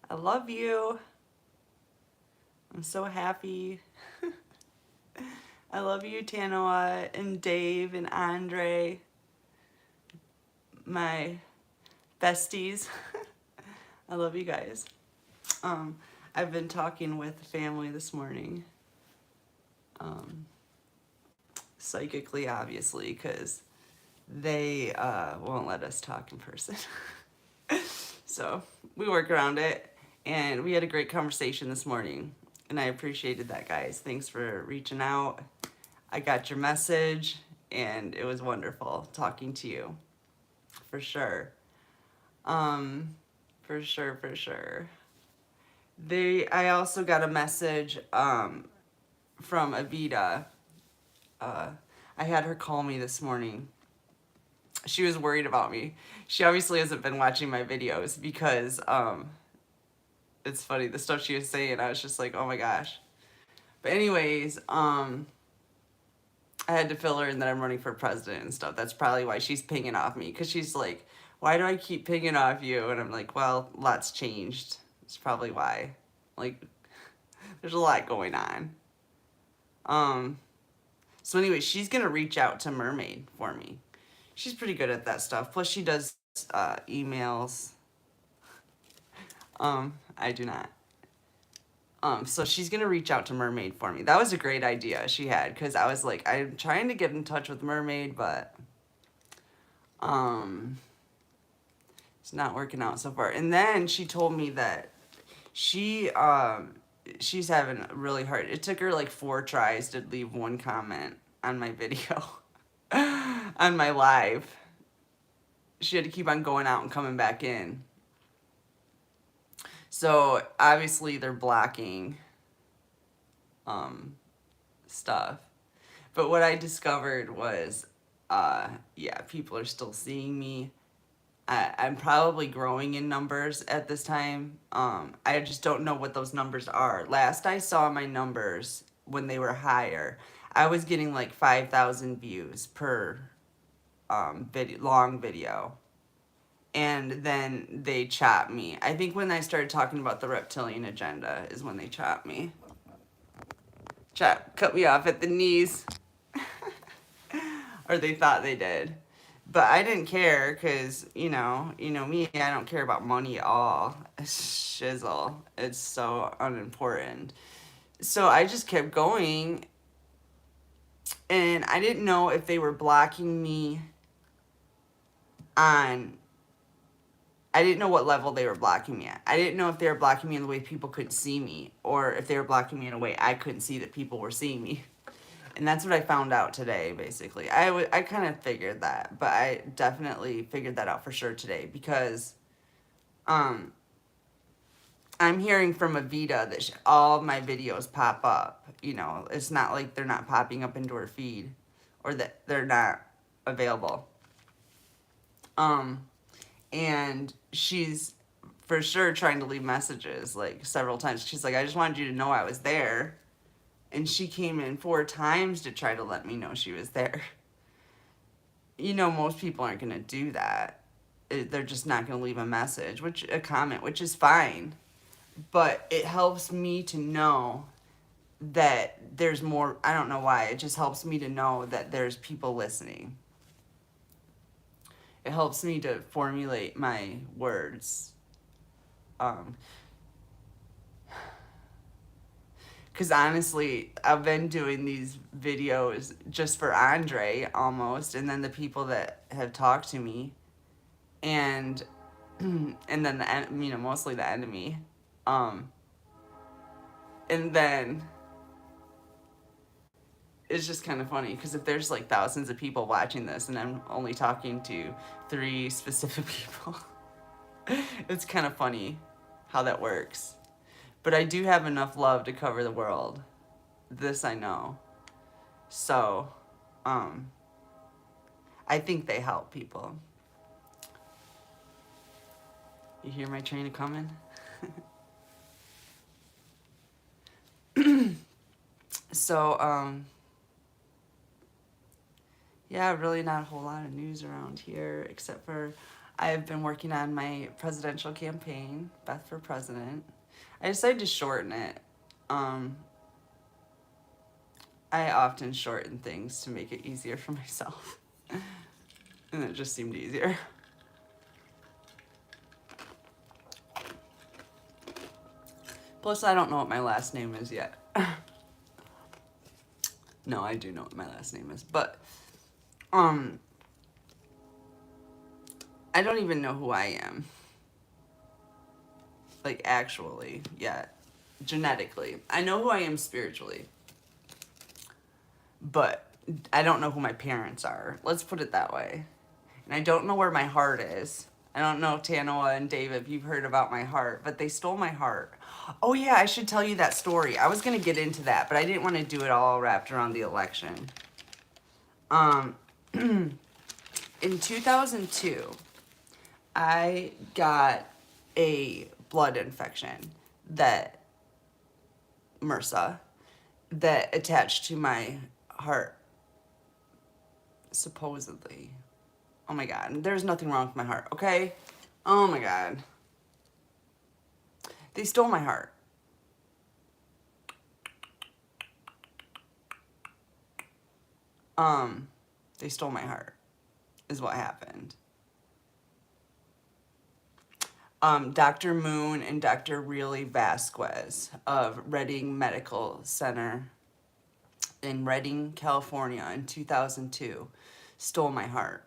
I love you. I'm so happy. I love you, Tanoa and Dave and Andre, my besties. I love you guys. I've been talking with family this morning, psychically, obviously, because they won't let us talk in person. So we work around it, and we had a great conversation this morning, and I appreciated that, guys. Thanks for reaching out. I got your message, and it was wonderful talking to you, for sure. For sure, for sure. I also got a message from Avita. Uh, I had her call me this morning. She was worried about me. She obviously hasn't been watching my videos because it's funny, the stuff she was saying, I was just like, oh my gosh. But anyways, I had to fill her in that I'm running for president and stuff. That's probably why she's pinging off me, because she's like, why do I keep pinging off you? And I'm like, well, lots changed. It's probably why. Like, there's a lot going on. So anyway, she's gonna reach out to Mermaid for me. She's pretty good at that stuff. Plus, she does emails. I do not. So she's gonna reach out to Mermaid for me. That was a great idea she had, because I was like, I'm trying to get in touch with Mermaid, but it's not working out so far. And then she told me that she's having really hard. It took her like 4 tries to leave one comment on my video, on my live. She had to keep on going out and coming back in. So obviously they're blocking stuff. But what I discovered was, yeah, people are still seeing me. I'm probably growing in numbers at this time. I just don't know what those numbers are. Last I saw my numbers when they were higher, I was getting like 5,000 views per long video. And then they chopped me. I think when I started talking about the reptilian agenda is when they chopped me. Cut me off at the knees. Or they thought they did. But I didn't care, because, you know me, I don't care about money at all. It's shizzle. It's so unimportant. So I just kept going, and I didn't know if they were blocking me on... I didn't know what level they were blocking me at. I didn't know if they were blocking me in the way people couldn't see me, or if they were blocking me in a way I couldn't see that people were seeing me. And that's what I found out today, basically. I kind of figured that, but I definitely figured that out for sure today, because I'm hearing from Avita that all my videos pop up. You know, it's not like they're not popping up into her feed, or that they're not available. And she's for sure trying to leave messages, like, several times. She's like, I just wanted you to know I was there. And she came in 4 times to try to let me know she was there. You know, most people aren't going to do that. They're just not going to leave a comment, which is fine. But it helps me to know that there's more. I don't know why. It just helps me to know that there's people listening. It helps me to formulate my words. Because honestly, I've been doing these videos just for Andre, almost, and then the people that have talked to me, and then mostly the enemy, and then it's just kind of funny, because if there's like thousands of people watching this and I'm only talking to 3 specific people, it's kind of funny how that works. But I do have enough love to cover the world. This I know. So, I think they help people. You hear my train coming? So, yeah, really not a whole lot of news around here, except for I have been working on my presidential campaign, Beth for President. I decided to shorten it. Um, I often shorten things to make it easier for myself. And it just seemed easier. Plus, I don't know what my last name is yet. No, I do know what my last name is, but I don't even know who I am. Like, actually, yet. Genetically. I know who I am spiritually. But I don't know who my parents are. Let's put it that way. And I don't know where my heart is. I don't know, Tanoa and Dave, if you've heard about my heart, but they stole my heart. Oh, yeah, I should tell you that story. I was going to get into that, but I didn't want to do it all wrapped around the election. In 2002, I got a blood infection that MRSA that attached to my heart, supposedly. Oh my God, there's nothing wrong with my heart, okay? Oh my God. They stole my heart. They stole my heart, is what happened. Dr. Moon and Dr. Really Vasquez of Redding Medical Center in Redding, California in 2002 stole my heart.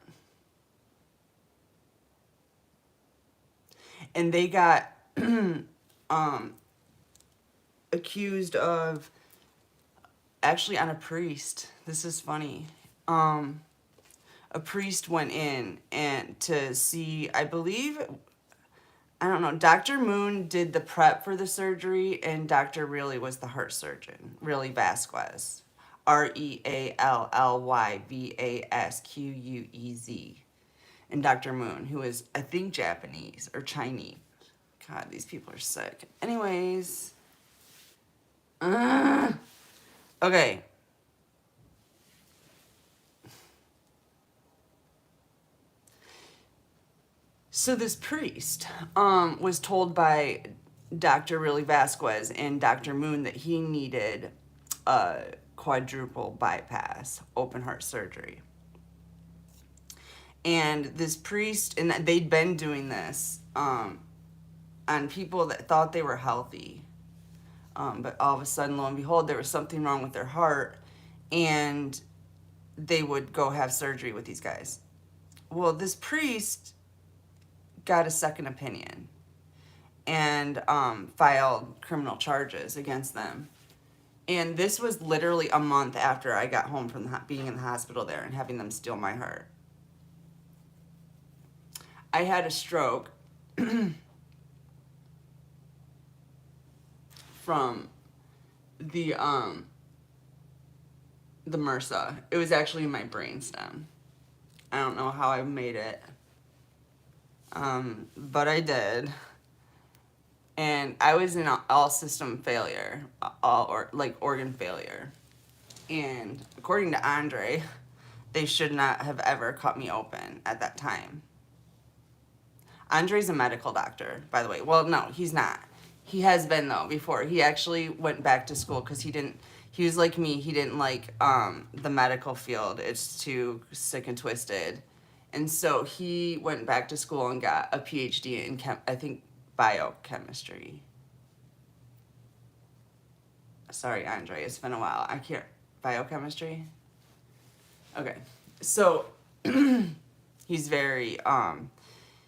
And they got accused of, actually on a priest. This is funny. A priest went in and to see, I believe, I don't know, Dr. Moon did the prep for the surgery, and Dr. Really was the heart surgeon, Really Vasquez. ReallyVasquez. And Dr. Moon, who is, I think, Japanese or Chinese. God, these people are sick. Anyways. Okay. So this priest was told by Dr. Really Vasquez and Dr. Moon that he needed a quadruple bypass, open heart surgery. And this priest, and they'd been doing this on people that thought they were healthy. But all of a sudden, lo and behold, there was something wrong with their heart, and they would go have surgery with these guys. Well, this priest got a second opinion and filed criminal charges against them. And this was literally a month after I got home from being in the hospital there and having them steal my heart. I had a stroke from the MRSA. It was actually in my brainstem. I don't know how I made it, but I did. And I was in all system failure, organ failure. And according to Andre, they should not have ever cut me open at that time. Andre's a medical doctor, by the way. Well, no, he's not. He has been, though, before. He actually went back to school because he was like me. He didn't like the medical field. It's too sick and twisted. And so he went back to school and got a PhD in, I think, biochemistry. Sorry, Andre, it's been a while. I can't. Biochemistry? Okay. So he's very,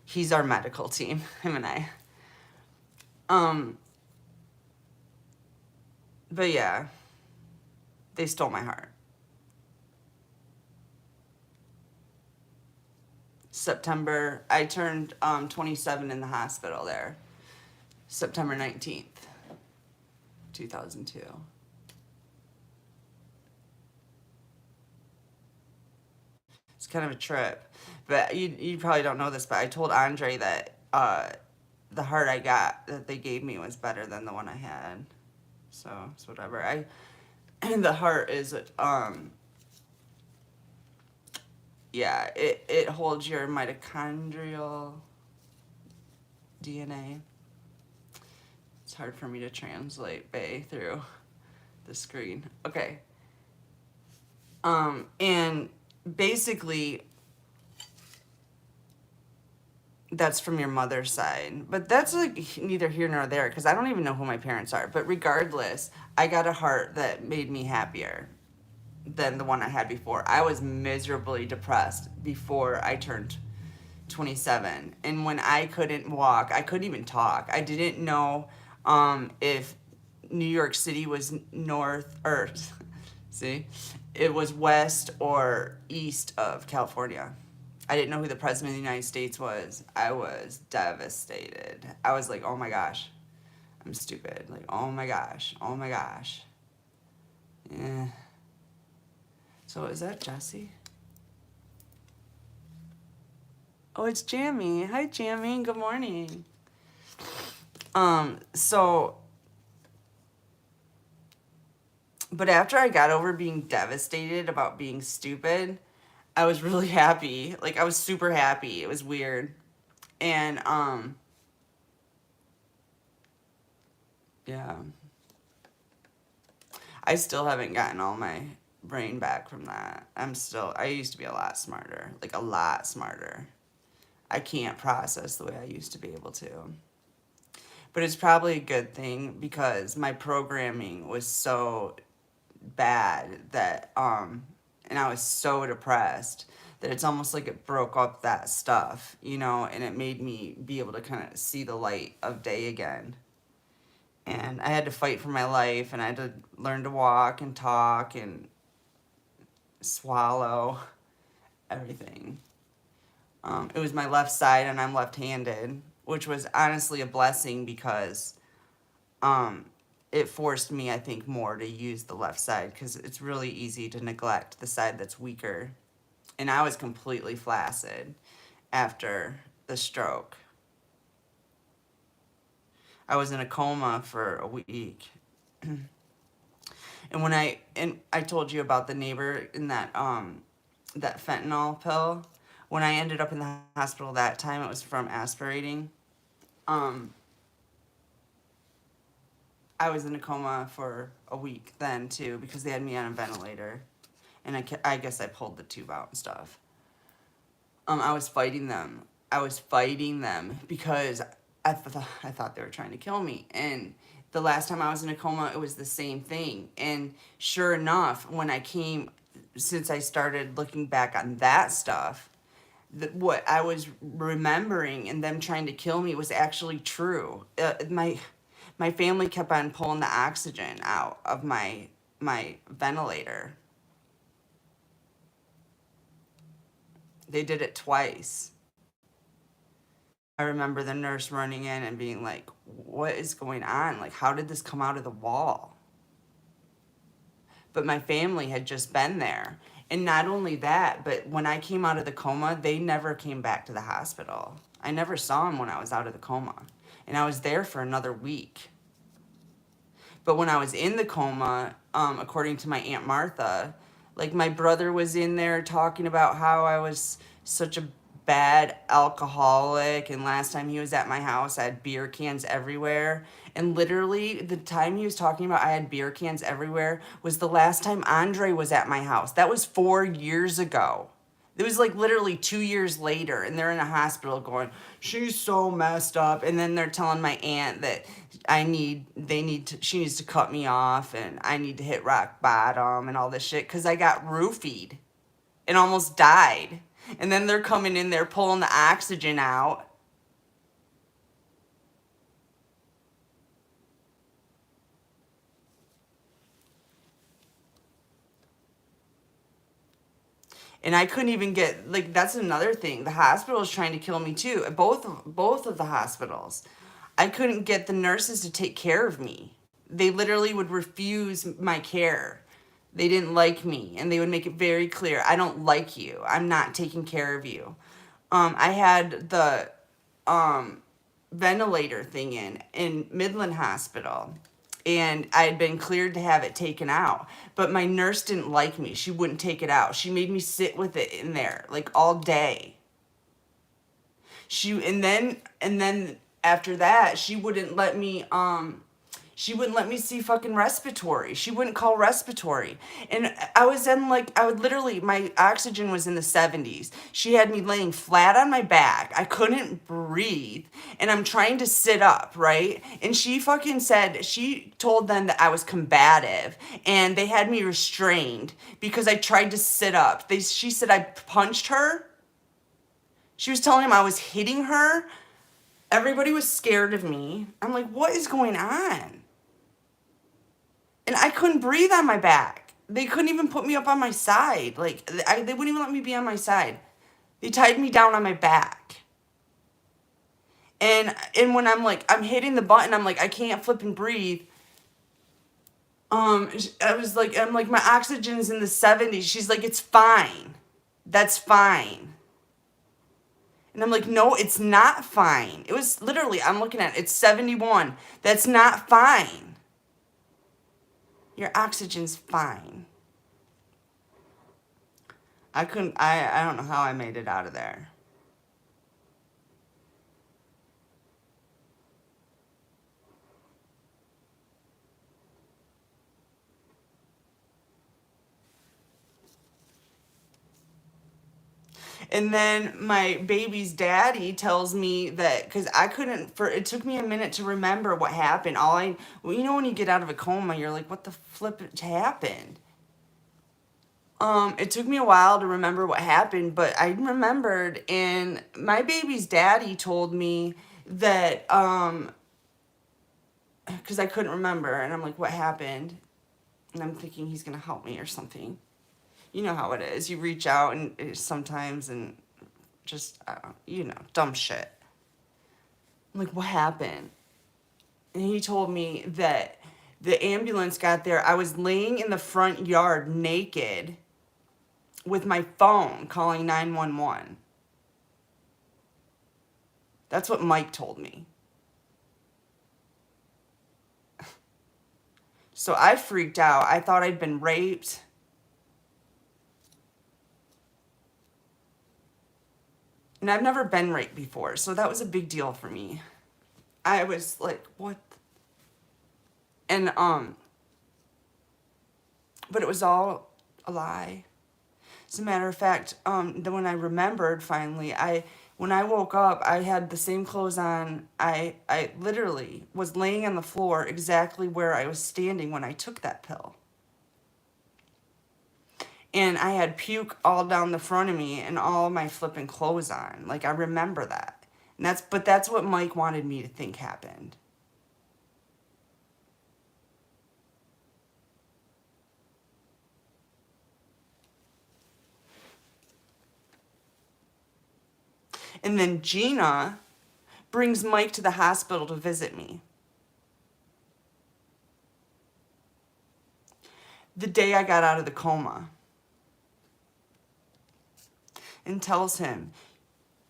he's our medical team, him and I. But yeah, they stole my heart. September, I turned 27 in the hospital there. September 19th, 2002. It's kind of a trip. But you probably don't know this, but I told Andre that the heart I got that they gave me was better than the one I had. So it's whatever. And the heart is Yeah, it holds your mitochondrial DNA. It's hard for me to translate Bay through the screen. Okay. And basically that's from your mother's side. But that's like neither here nor there because I don't even know who my parents are. But regardless, I got a heart that made me happier than the one I had before. I was miserably depressed before I turned 27. And when I couldn't walk, I couldn't even talk. I didn't know if New York City was north or, see, it was west or east of California. I didn't know who the president of the United States was. I was devastated. I was like, oh my gosh, I'm stupid. Like, oh my gosh, oh my gosh. Yeah. So is that Jesse? Oh, it's Jamie. Hi, Jamie. Good morning. So, but after I got over being devastated about being stupid, I was really happy. Like, I was super happy. It was weird. And, yeah. I still haven't gotten all my brain back from that. I used to be a lot smarter. Like, a lot smarter. I can't process the way I used to be able to. But it's probably a good thing because my programming was so bad that and I was so depressed that it's almost like it broke up that stuff, you know, and it made me be able to kind of see the light of day again. And I had to fight for my life and I had to learn to walk and talk and swallow everything. It was my left side and I'm left-handed, which was honestly a blessing because it forced me, I think, more to use the left side because it's really easy to neglect the side that's weaker. And I was completely flaccid after the stroke. I was in a coma for a week. And I told you about the neighbor in that fentanyl pill. When I ended up in the hospital that time, it was from aspirating. I was in a coma for a week then too because they had me on a ventilator, and I guess I pulled the tube out and stuff. I was fighting them. I was fighting them because I thought they were trying to kill me. And the last time I was in a coma, it was the same thing. And sure enough, when I came, since I started looking back on that stuff, what I was remembering and them trying to kill me was actually true. My family kept on pulling the oxygen out of my ventilator. They did it twice. I remember the nurse running in and being like, what is going on? Like, how did this come out of the wall? But my family had just been there. And not only that, but when I came out of the coma, they never came back to the hospital. I never saw them when I was out of the coma. And I was there for another week. But when I was in the coma, according to my Aunt Martha, like my brother was in there talking about how I was such a bad alcoholic, and last time he was at my house I had beer cans everywhere, and literally the time he was talking about I had beer cans everywhere was the last time Andre was at my house. That was 4 years ago. It was like literally 2 years later, and they're in a hospital going, she's so messed up. And then they're telling my aunt that she needs to cut me off, and I need to hit rock bottom and all this shit because I got roofied and almost died. And then they're coming in there pulling the oxygen out. And I couldn't even get, like, that's another thing. The hospital is trying to kill me too. Both of the hospitals. I couldn't get the nurses to take care of me. They literally would refuse my care. They didn't like me, and they would make it very clear, I don't like you. I'm not taking care of you. I had the ventilator thing in Midland Hospital, and I had been cleared to have it taken out. But my nurse didn't like me. She wouldn't take it out. She made me sit with it in there like all day. And then after that, she wouldn't let me see fucking respiratory. She wouldn't call respiratory. And I was in like, I would literally, my oxygen was in the 70s. She had me laying flat on my back. I couldn't breathe. And I'm trying to sit up, right? And she fucking said, she told them that I was combative and they had me restrained because I tried to sit up. She said I punched her. She was telling him I was hitting her. Everybody was scared of me. I'm like, what is going on? And I couldn't breathe on my back. They couldn't even put me up on my side. Like, they wouldn't even let me be on my side. They tied me down on my back. And when I'm like, I'm hitting the button, I'm like, I can't flip and breathe. I'm like, my oxygen's in the 70s. She's like, it's fine. That's fine. And I'm like, no, it's not fine. It was literally, I'm looking at it, it's 71. That's not fine. Your oxygen's fine. I don't know how I made it out of there. And then my baby's daddy tells me that, because it took me a minute to remember what happened. Well, you know, when you get out of a coma, you're like, what the flip happened? It took me a while to remember what happened, but I remembered, and my baby's daddy told me that, because I couldn't remember, and I'm like, what happened? And I'm thinking he's gonna help me or something. You know how it is. You reach out and sometimes and just, dumb shit. I'm like, what happened? And he told me that the ambulance got there. I was laying in the front yard naked with my phone calling 911. That's what Mike told me. So I freaked out. I thought I'd been raped. And I've never been raped before, so that was a big deal for me. I was like, what? And, but it was all a lie. As a matter of fact, then when I remembered finally, when I woke up, I had the same clothes on. I literally was laying on the floor exactly where I was standing when I took that pill. And I had puke all down the front of me and all my flipping clothes on. Like, I remember that. But that's what Mike wanted me to think happened. And then Gina brings Mike to the hospital to visit me. The day I got out of the coma. And tells him,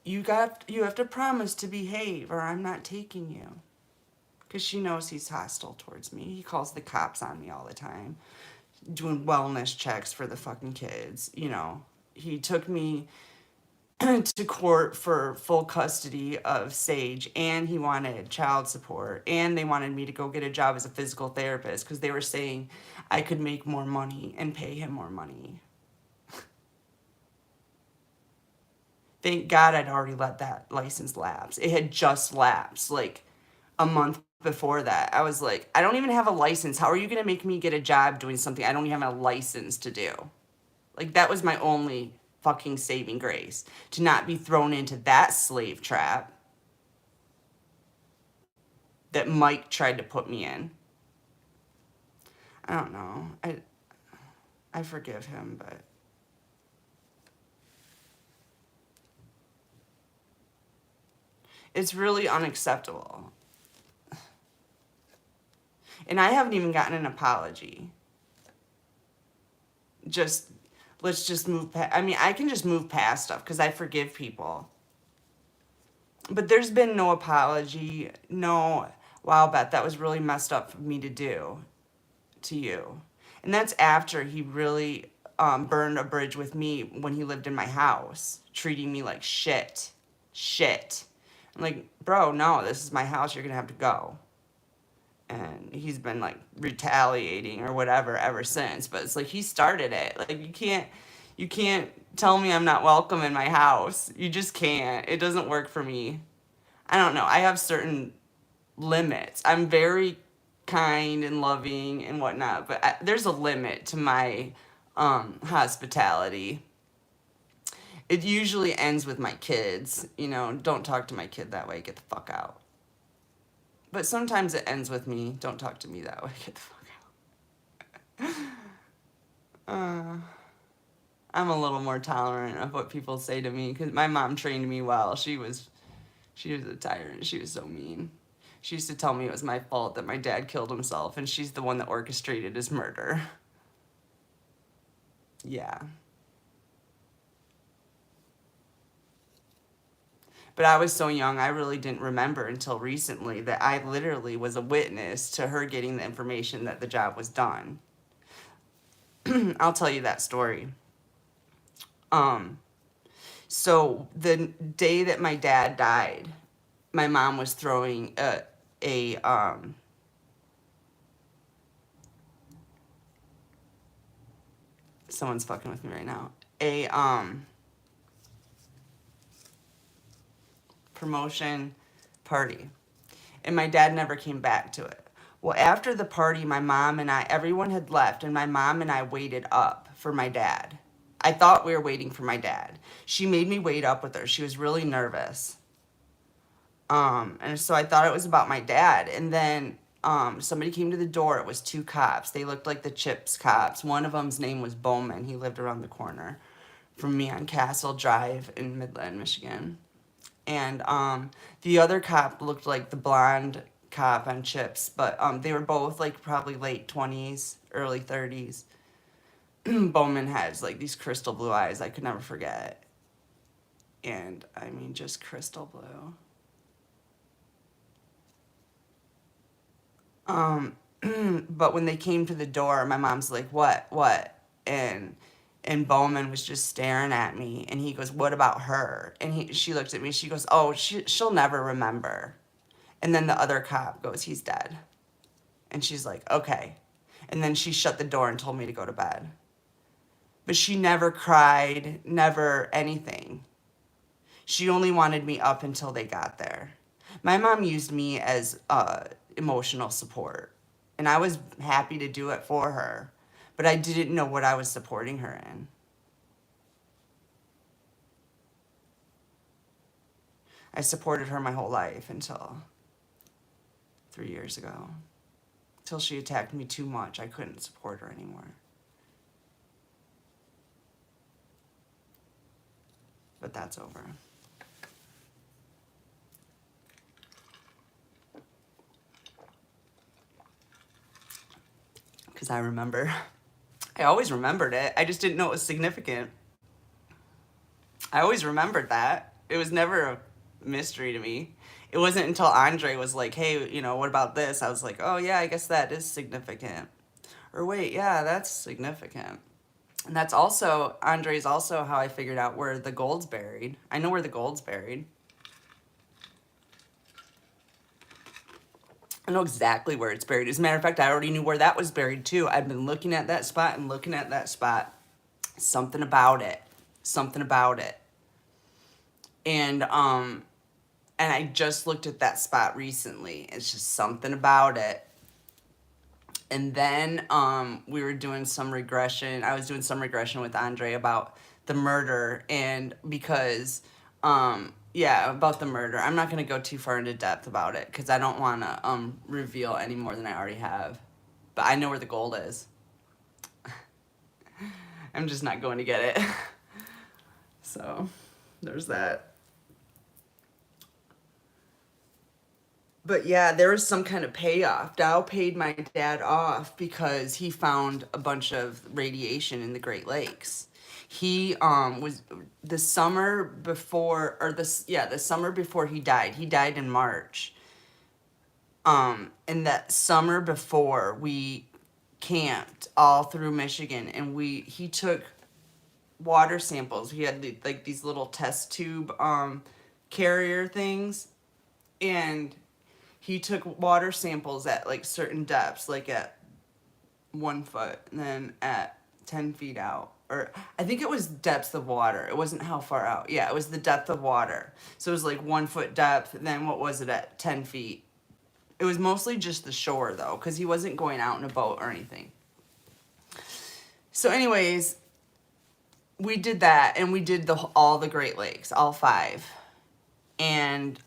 you have to promise to behave or I'm not taking you. Because she knows he's hostile towards me. He calls the cops on me all the time. Doing wellness checks for the fucking kids. You know, he took me to court for full custody of Sage, and he wanted child support, and they wanted me to go get a job as a physical therapist because they were saying I could make more money and pay him more money. Thank God I'd already let that license lapse. It had just lapsed like a month before that. I was like, I don't even have a license. How are you going to make me get a job doing something I don't even have a license to do? Like, that was my only fucking saving grace, to not be thrown into that slave trap that Mike tried to put me in. I don't know. I forgive him, but it's really unacceptable. And I haven't even gotten an apology. Let's just move past. I mean, I can just move past stuff because I forgive people. But there's been no apology, no wow, Beth, that was really messed up for me to do to you. And that's after he really burned a bridge with me when he lived in my house, treating me like shit. Shit. I'm like, bro, no, this is my house. You're going to have to go. And he's been like retaliating or whatever ever since. But it's like he started it. Like you can't tell me I'm not welcome in my house. You just can't. It doesn't work for me. I don't know. I have certain limits. I'm very kind and loving and whatnot, but there's a limit to my hospitality. It usually ends with my kids. You know, don't talk to my kid that way. Get the fuck out. But sometimes it ends with me. Don't talk to me that way. Get the fuck out. I'm a little more tolerant of what people say to me because my mom trained me well. She was a tyrant. She was so mean. She used to tell me it was my fault that my dad killed himself, and she's the one that orchestrated his murder. Yeah. But I was so young, I really didn't remember until recently that I literally was a witness to her getting the information that the job was done. I'll tell you that story. So the day that my dad died, my mom was throwing a someone's fucking with me right now. A promotion party. And my dad never came back to it. Well, after the party, my mom and I, everyone had left, and my mom and I waited up for my dad. I thought we were waiting for my dad. She made me wait up with her. She was really nervous. And so I thought it was about my dad. And then somebody came to the door. It was two cops. They looked like the Chips cops. One of them's name was Bowman. He lived around the corner from me on Castle Drive in Midland, Michigan. And the other cop looked like the blonde cop on Chips, but they were both like probably late 20s, early 30s. Bowman has like these crystal blue eyes I could never forget. And I mean, just crystal blue. But when they came to the door, my mom's like, what? And Bowman was just staring at me, and he goes, what about her? And she looked at me, she goes, oh, she'll never remember. And then the other cop goes, he's dead. And she's like, okay. And then she shut the door and told me to go to bed. But she never cried, never anything. She only wanted me up until they got there. My mom used me as emotional support, and I was happy to do it for her, but I didn't know what I was supporting her in. I supported her my whole life until 3 years ago. Till she attacked me too much. I couldn't support her anymore. But that's over. Because I remember. I always remembered it. I just didn't know it was significant. I always remembered that. It was never a mystery to me. It wasn't until Andre was like, hey, you know, what about this? I was like, oh, yeah, I guess that is significant. Or wait, yeah, that's significant. And that's also, Andre's also how I figured out where the gold's buried. I know where the gold's buried. I know exactly where it's buried. As a matter of fact, I already knew where that was buried too. I've been looking at that spot and looking at that spot. Something about it. Something about it. And I just looked at that spot recently. It's just something about it. And then we were doing some regression. I was doing some regression with Andre about the murder, and because about the murder. I'm not going to go too far into depth about it because I don't want to reveal any more than I already have. But I know where the gold is. I'm just not going to get it. So there's that. But yeah, there was some kind of payoff. Dow paid my dad off because he found a bunch of radiation in the Great Lakes. He was the summer before, or the summer before he died. He died in March. And that summer before, we camped all through Michigan, and he took water samples. We had like these little test tube carrier things, and he took water samples at like certain depths, like at 1 foot, and then at 10 feet out. Or I think it was depth of water. It wasn't how far out. Yeah, it was the depth of water. So it was like 1 foot depth. Then what was it at 10 feet? It was mostly just the shore though, because he wasn't going out in a boat or anything. So anyways, we did that, and we did all the Great Lakes, all 5. And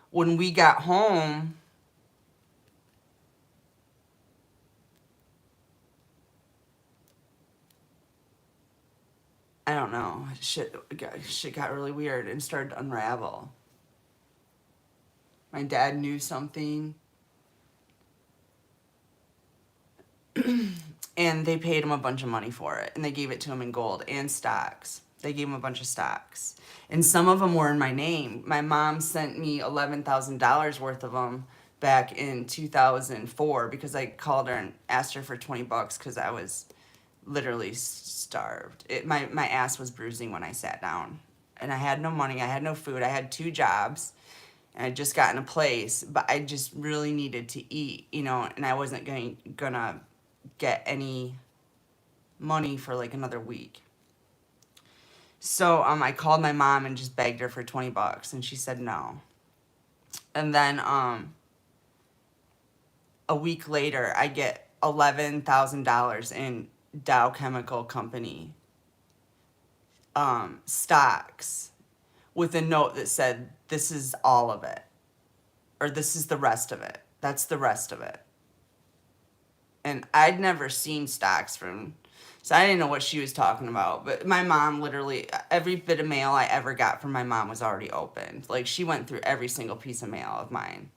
when we got home, I don't know, shit got really weird and started to unravel. My dad knew something, and they paid him a bunch of money for it, and they gave it to him in gold and stocks. They gave him a bunch of stocks, and some of them were in my name. My mom sent me $11,000 worth of them back in 2004 because I called her and asked her for $20 because I was literally starved. My ass was bruising when I sat down, and I had no money. I had no food. I had 2 jobs, and I just got in a place, but I just really needed to eat, and I wasn't gonna get any money for like another week. So I called my mom and just begged her for $20, and she said no. And then a week later, I get $11,000 in Dow Chemical Company stocks with a note that said, "This is all of it," or "This is the rest of it. That's the rest of it." And I'd never seen stocks from, so I didn't know what she was talking about. But my mom literally, every bit of mail I ever got from my mom was already opened. Like, she went through every single piece of mail of mine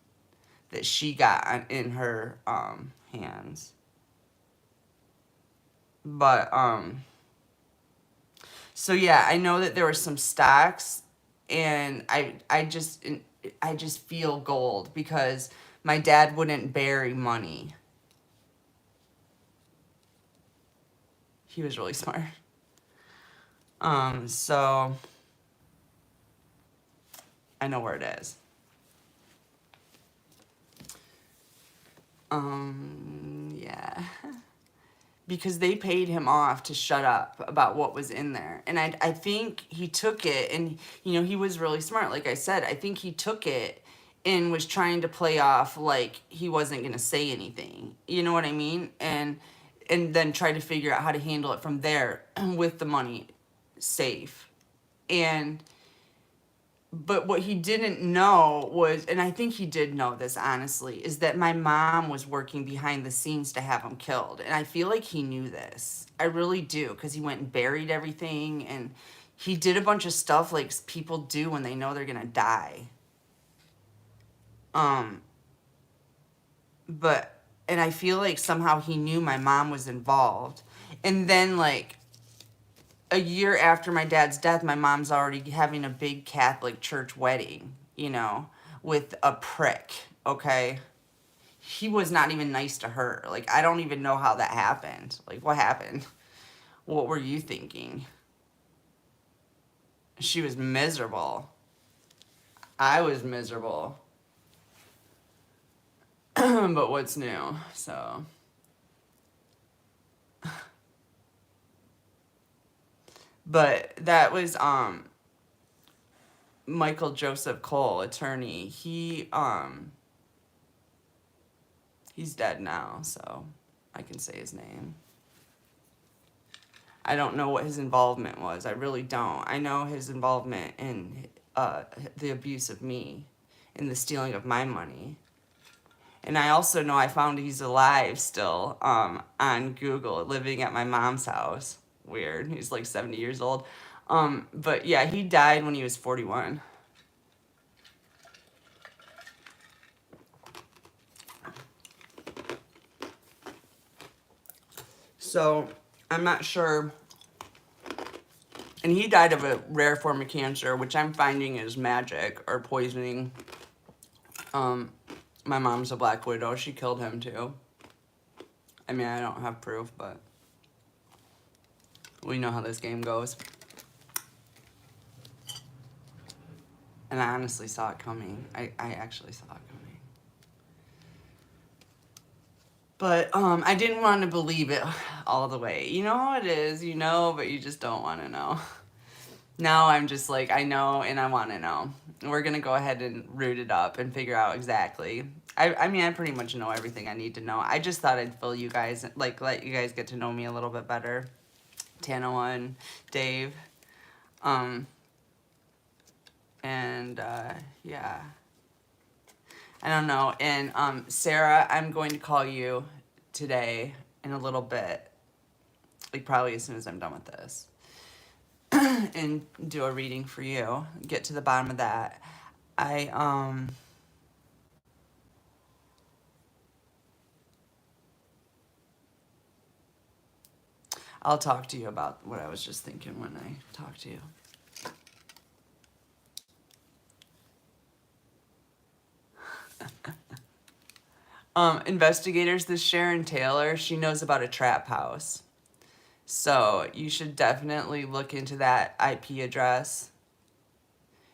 that she got in her hands. But so yeah, I know that there were some stocks, and I just feel gold because my dad wouldn't bury money. He was really smart. So I know where it is. Yeah. Because they paid him off to shut up about what was in there. And I think he took it, and, he was really smart. Like I said, I think he took it and was trying to play off like he wasn't going to say anything. You know what I mean? And then try to figure out how to handle it from there with the money safe. But what he didn't know was, and I think he did know this honestly, is that my mom was working behind the scenes to have him killed. And I feel like he knew this. I really do, because he went and buried everything, and he did a bunch of stuff like people do when they know they're going to die. And I feel like somehow he knew my mom was involved. And then, like, a year after my dad's death, my mom's already having a big Catholic church wedding, with a prick, okay? He was not even nice to her. Like, I don't even know how that happened. Like, what happened? What were you thinking? She was miserable. I was miserable. But what's new? So... But that was Michael Joseph Cole, attorney. He's dead now, so I can say his name. I don't know what his involvement was. I really don't. I know his involvement in the abuse of me and the stealing of my money. And I also know I found he's alive still on Google, living at my mom's house. Weird. He's like 70 years old. But yeah, he died when he was 41. So I'm not sure. And he died of a rare form of cancer, which I'm finding is magic or poisoning. My mom's a Black Widow. She killed him too. I mean, I don't have proof, but we know how this game goes. And I honestly saw it coming. I actually saw it coming. But I didn't want to believe it all the way. You know how it is, you know, but you just don't want to know. Now I'm just like, I know and I want to know. We're going to go ahead and root it up and figure out exactly. I mean, I pretty much know everything I need to know. I just thought I'd fill you guys, like, let you guys get to know me a little bit better. Tanoa and Dave. And, yeah. I don't know. And, Sarah, I'm going to call you today in a little bit. Like, probably as soon as I'm done with this. And do a reading for you. Get to the bottom of that. I'll talk to you about what I was just thinking when I talked to you. Investigators, this Sharon Taylor, she knows about a trap house. So you should definitely look into that IP address.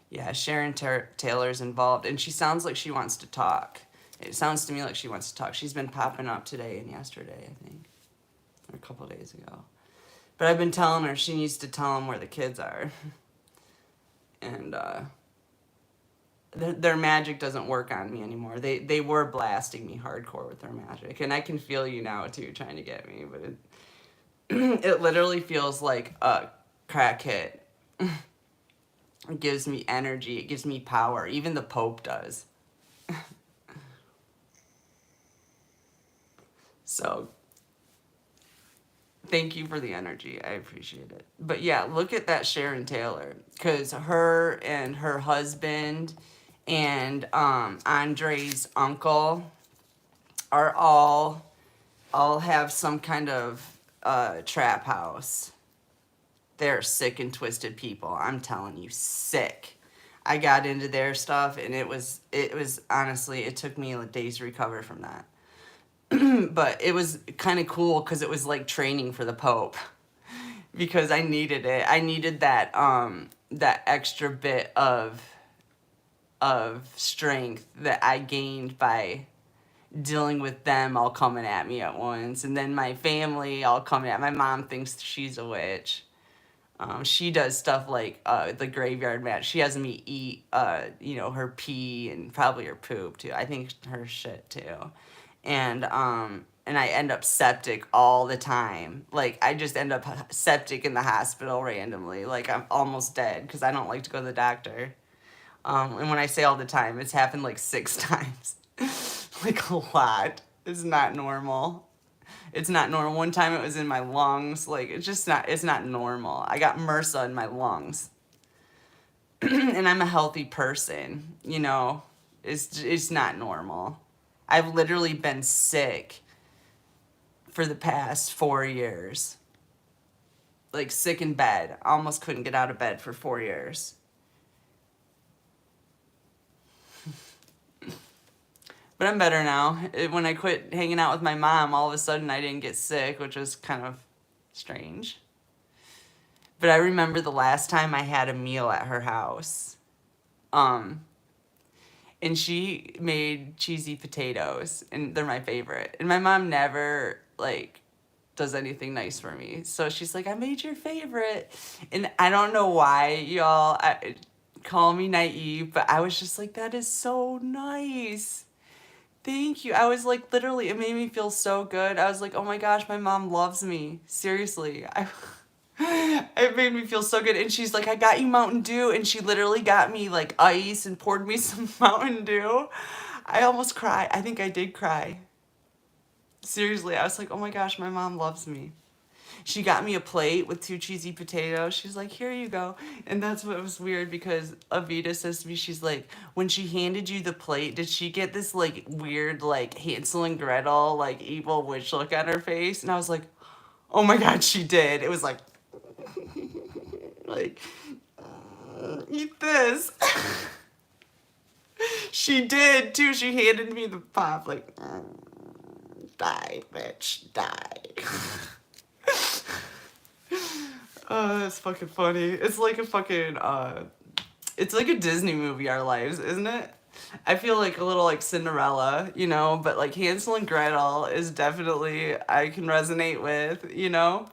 Yeah, Sharon Taylor's involved, and she sounds like she wants to talk. It sounds to me like she wants to talk. She's been popping up today and yesterday, I think, or a couple days ago. But I've been telling her she needs to tell them where the kids are. And their magic doesn't work on me anymore. They were blasting me hardcore with their magic, and I can feel you now too trying to get me, but it literally feels like a crack hit. It gives me energy. It gives me power. Even the Pope does. So, thank you for the energy. I appreciate it. But yeah, look at that Sharon Taylor. Because her and her husband and Andre's uncle are all have some kind of trap house. They're sick and twisted people. I'm telling you, sick. I got into their stuff, and it was honestly, it took me days to recover from that. But it was kind of cool because it was like training for the Pope, because I needed it. I needed that that extra bit of strength that I gained by dealing with them all coming at me at once, and then my family all coming at. My mom thinks she's a witch. She does stuff like the graveyard match. She has me eat, her pee and probably her poop too. I think her shit too, and I end up septic all the time. Like I just end up septic in the hospital randomly. Like I'm almost dead because I don't like to go to the doctor. And when I say all the time, it's happened like 6 times, like a lot. It's not normal. It's not normal. One time it was in my lungs. Like, it's not normal. I got MRSA in my lungs. And I'm a healthy person, you know. It's not normal. I've literally been sick for the past 4 years. Like, sick in bed. Almost couldn't get out of bed for 4 years. But I'm better now. When I quit hanging out with my mom, all of a sudden I didn't get sick, which was kind of strange. But I remember the last time I had a meal at her house. And she made cheesy potatoes, and they're my favorite. And my mom never, like, does anything nice for me. So she's like, I made your favorite. And I don't know why, y'all, call me naive, but I was just like, that is so nice. Thank you. I was like, literally, it made me feel so good. I was like, oh my gosh, my mom loves me. Seriously. It made me feel so good. And she's like, I got you Mountain Dew. And she literally got me like ice and poured me some Mountain Dew. I almost cried. I think I did cry. Seriously, I was like, oh my gosh, my mom loves me. She got me a plate with 2 cheesy potatoes. She's like, here you go. And that's what was weird, because Avita says to me, she's like, when she handed you the plate, did she get this like weird like Hansel and Gretel like evil witch look on her face? And I was like, oh my god, she did. It was like like eat this. She did too. She handed me the pop, like, die, bitch, die. Oh, that's fucking funny. It's like a fucking, it's like a Disney movie, Our Lives, isn't it? I feel like a little like Cinderella, you know, but like Hansel and Gretel is definitely, I can resonate with, you know?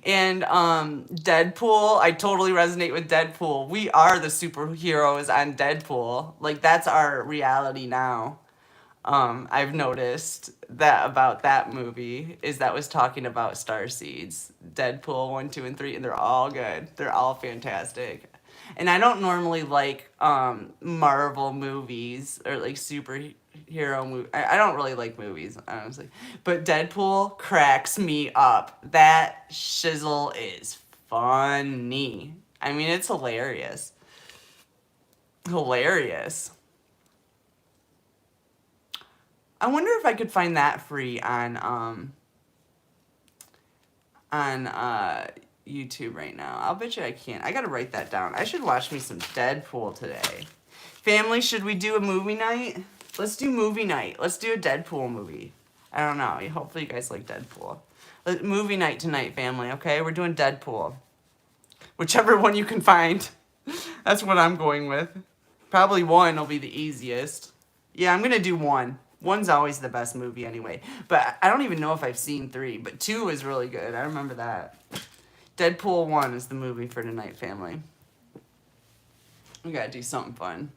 And Deadpool, I totally resonate with Deadpool. We are the superheroes on Deadpool. Like that's our reality now. I've noticed that about that movie is that was talking about star seeds. Deadpool 1, 2, and 3, and they're all good. They're all fantastic. And I don't normally like Marvel movies or like superhero movies. I don't really like movies, honestly. But Deadpool cracks me up. That shizzle is funny. I mean, it's hilarious. Hilarious. I wonder if I could find that free on YouTube right now. I'll bet you I can't. I gotta write that down. I should watch me some Deadpool today. Family, should we do a movie night? Let's do movie night. Let's do a Deadpool movie. I don't know. Hopefully you guys like Deadpool. Movie night tonight, family, okay? We're doing Deadpool. Whichever one you can find. That's what I'm going with. Probably 1 will be the easiest. Yeah, I'm gonna do 1. 1's always the best movie anyway. But I don't even know if I've seen 3. But 2 is really good. I remember that. Deadpool 1 is the movie for tonight, family. We gotta do something fun.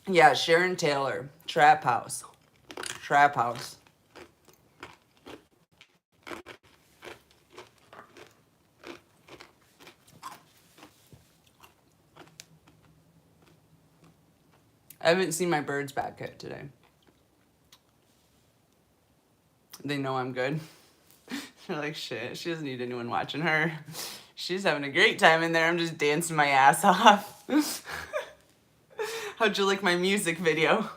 Yeah, Sharon Taylor. Trap House. Trap House. I haven't seen my birds back yet today. They know I'm good. They're like, shit, she doesn't need anyone watching her. She's having a great time in there. I'm just dancing my ass off. How'd you like my music video?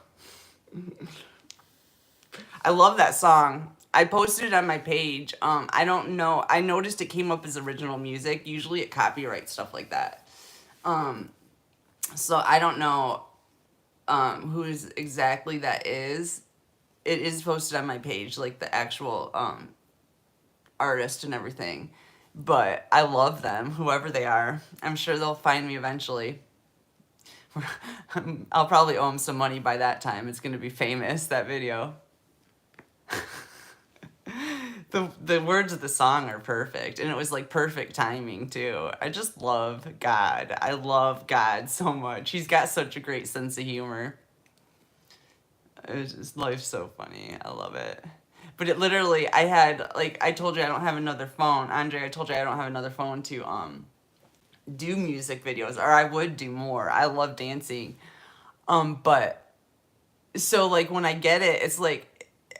I love that song. I posted it on my page. I don't know. I noticed it came up as original music. Usually it copyrights stuff like that. So I don't know who's exactly that is. It is posted on my page, like the actual artist and everything. But I love them, whoever they are. I'm sure they'll find me eventually. I'll probably owe them some money by that time. It's going to be famous, that video. The words of the song are perfect, and it was like perfect timing too. I just love God. I love God so much. He's got such a great sense of humor. It's just, life's so funny. I love it. But it literally, I had, like, I told you I don't have another phone. Andre, I told you I don't have another phone to do music videos, or I would do more. I love dancing. But so like when I get it, it's like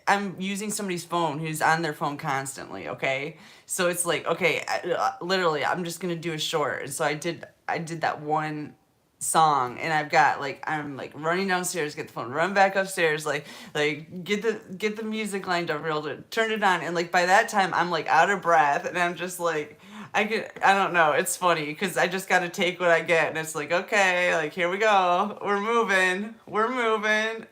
I'm using somebody's phone who's on their phone constantly, okay? So it's like, okay, literally I'm just going to do a short. And so I did that one song, and I've got like, I'm like running downstairs, get the phone, run back upstairs, like get the music lined up real good, turn it on, and like by that time I'm like out of breath, and I'm just like, I don't know, it's funny because I just got to take what I get, and it's like, okay, like here we go, we're moving, we're moving,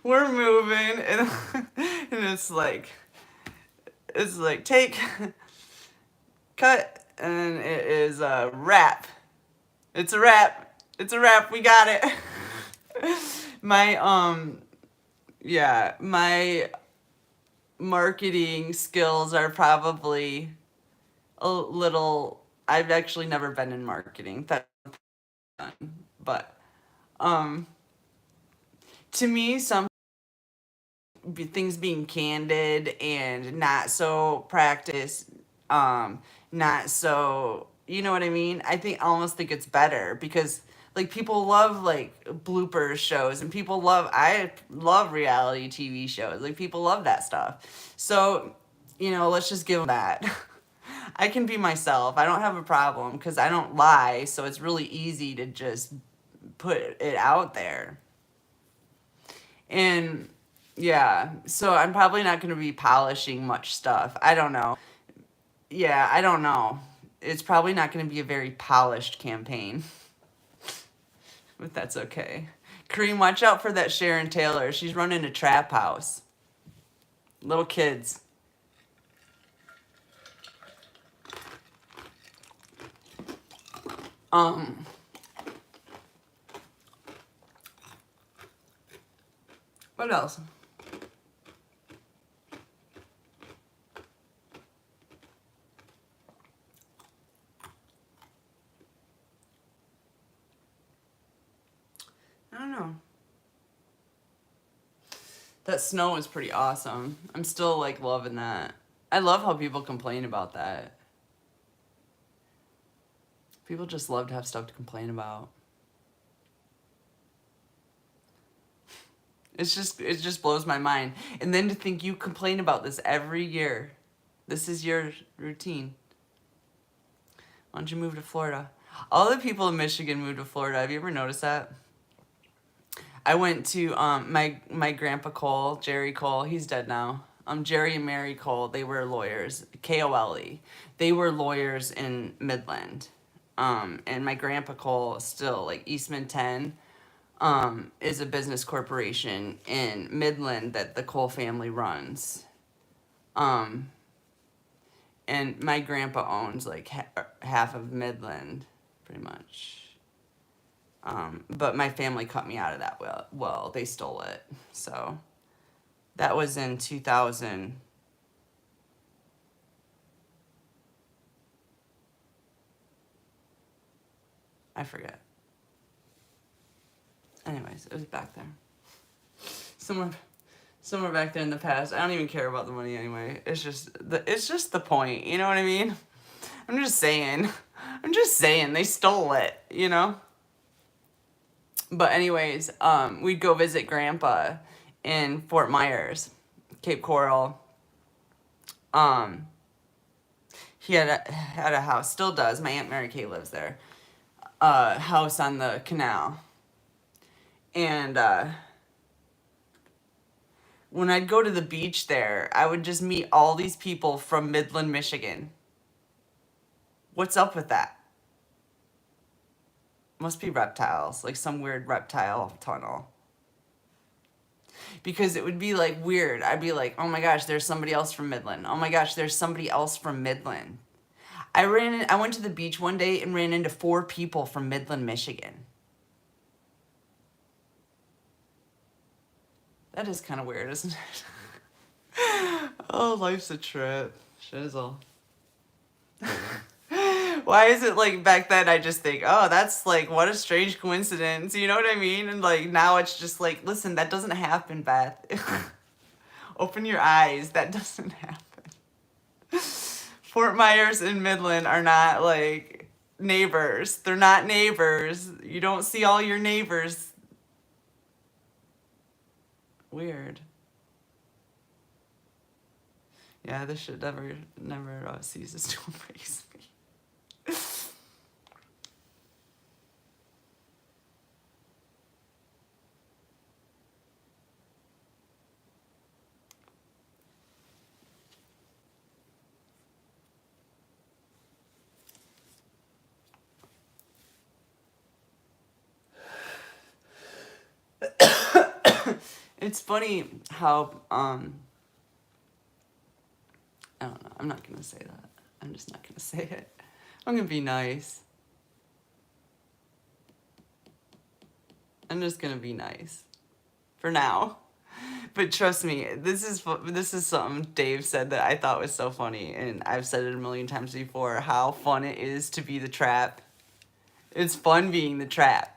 and and it's like take, cut, and it is a wrap. It's a wrap. It's a wrap. We got it. My yeah, my marketing skills are probably a little. I've actually never been in marketing. That's done. But to me, some things being candid and not so practiced, not so, you know what I mean? I think almost think it's better because like people love like bloopers shows, and I love reality TV shows. Like people love that stuff. So, let's just give them that. I can be myself. I don't have a problem because I don't lie, so it's really easy to just put it out there. And Yeah, so I'm probably not going to be polishing much stuff. I don't know. Yeah, I don't know. It's probably not going to be a very polished campaign, but that's okay. Kareem, watch out for that Sharon Taylor. She's running a trap house. Little kids. Um, what else? I don't know. That snow is pretty awesome. I'm still like loving that. I love how people complain about that. People just love to have stuff to complain about. It just blows my mind. And then to think you complain about this every year. This is your routine. Why don't you move to Florida? All the people in Michigan moved to Florida. Have you ever noticed that? I went to my grandpa Cole, Jerry Cole. He's dead now. Jerry and Mary Cole. They were lawyers. Cole. They were lawyers in Midland. And my grandpa Cole still like Eastman 10. Is a business corporation in Midland that the Cole family runs. Um, and my grandpa owns like half of Midland, pretty much. But my family cut me out of that well, they stole it. So that was in 2000. I forget. Anyways, it was back there. Somewhere back there in the past. I don't even care about the money anyway. It's just the point. You know what I mean? I'm just saying. I'm just saying they stole it. You know. But anyways, we'd go visit Grandpa in Fort Myers, Cape Coral. Um, he had a house, still does. My Aunt Mary Kay lives there. House on the canal. And when I'd go to the beach there, I would just meet all these people from Midland, Michigan. What's up with that? Must be reptiles, like some weird reptile tunnel. Because it would be like weird. I'd be like, oh my gosh, there's somebody else from Midland. Oh my gosh, there's somebody else from Midland. I went to the beach one day and ran into 4 people from Midland, Michigan. That is kind of weird, isn't it? Oh, life's a trip. Shizzle. Why is it like back then I just think, oh, that's like, what a strange coincidence. You know what I mean? And like now it's just like, listen, that doesn't happen, Beth. Open your eyes. That doesn't happen. Fort Myers and Midland are not like neighbors. They're not neighbors. You don't see all your neighbors. Weird. Yeah, this shit never ceases to amaze me. It's funny how I don't know. I'm not gonna say that. I'm just not gonna say it. I'm gonna be nice. I'm just gonna be nice for now. But trust me, this is something Dave said that I thought was so funny, and I've said it a million times before. How fun it is to be the trap. It's fun being the trap.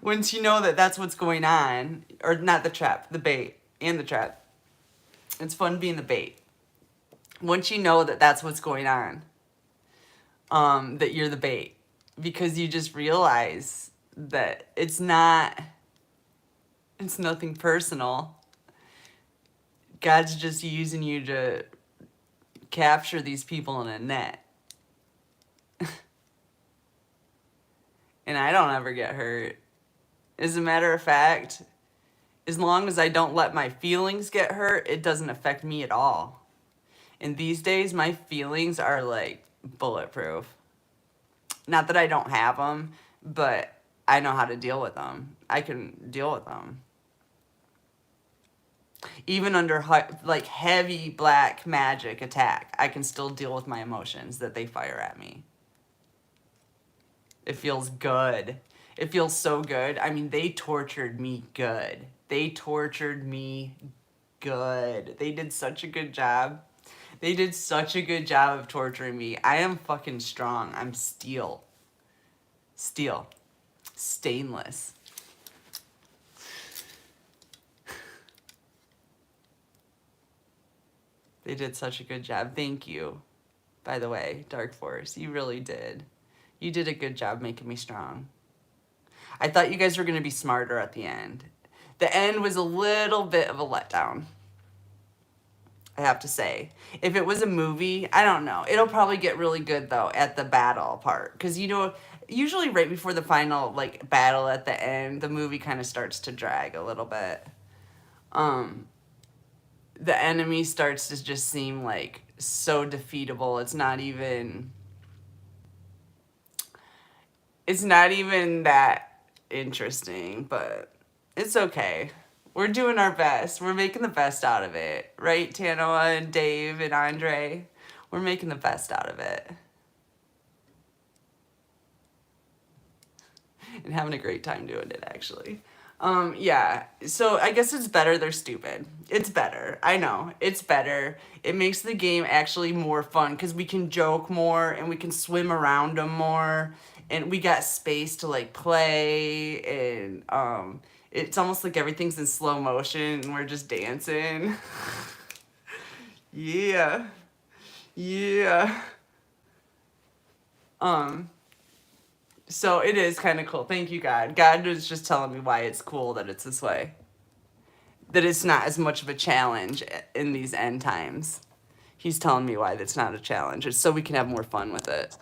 Once you know that that's what's going on, or not the trap, the bait and the trap. It's fun being the bait. Once you know that that's what's going on, that you're the bait, because you just realize that it's nothing personal. God's just using you to capture these people in a net. And I don't ever get hurt. As a matter of fact, As long as I don't let my feelings get hurt, it doesn't affect me at all. And these days, my feelings are like bulletproof. Not that I don't have them, but I know how to deal with them. I can deal with them. Even under like heavy black magic attack, I can still deal with my emotions that they fire at me. It feels good. It feels so good. I mean, they tortured me good. They tortured me good. They did such a good job. They did such a good job of torturing me. I am fucking strong. I'm steel. Steel. Stainless. They did such a good job. Thank you, by the way, Dark Force. You really did. You did a good job making me strong. I thought you guys were going to be smarter at the end. The end was a little bit of a letdown, I have to say. If it was a movie, I don't know. It'll probably get really good, though, at the battle part. Because, you know, usually right before the final, like, battle at the end, the movie kind of starts to drag a little bit. The enemy starts to just seem, like, so defeatable. It's not even that interesting, but it's okay. We're doing our best. We're making the best out of it. Right, Tanoa and Dave and Andre? We're making the best out of it. And having a great time doing it, actually. Yeah, so I guess it's better they're stupid. It's better. I know. It's better. It makes the game actually more fun because we can joke more and we can swim around them more. And we got space to, like, play. And it's almost like everything's in slow motion and we're just dancing. Yeah. Yeah. So it is kind of cool. Thank you, God. God was just telling me why it's cool that it's this way. That it's not as much of a challenge in these end times. He's telling me why that's not a challenge. It's so we can have more fun with it.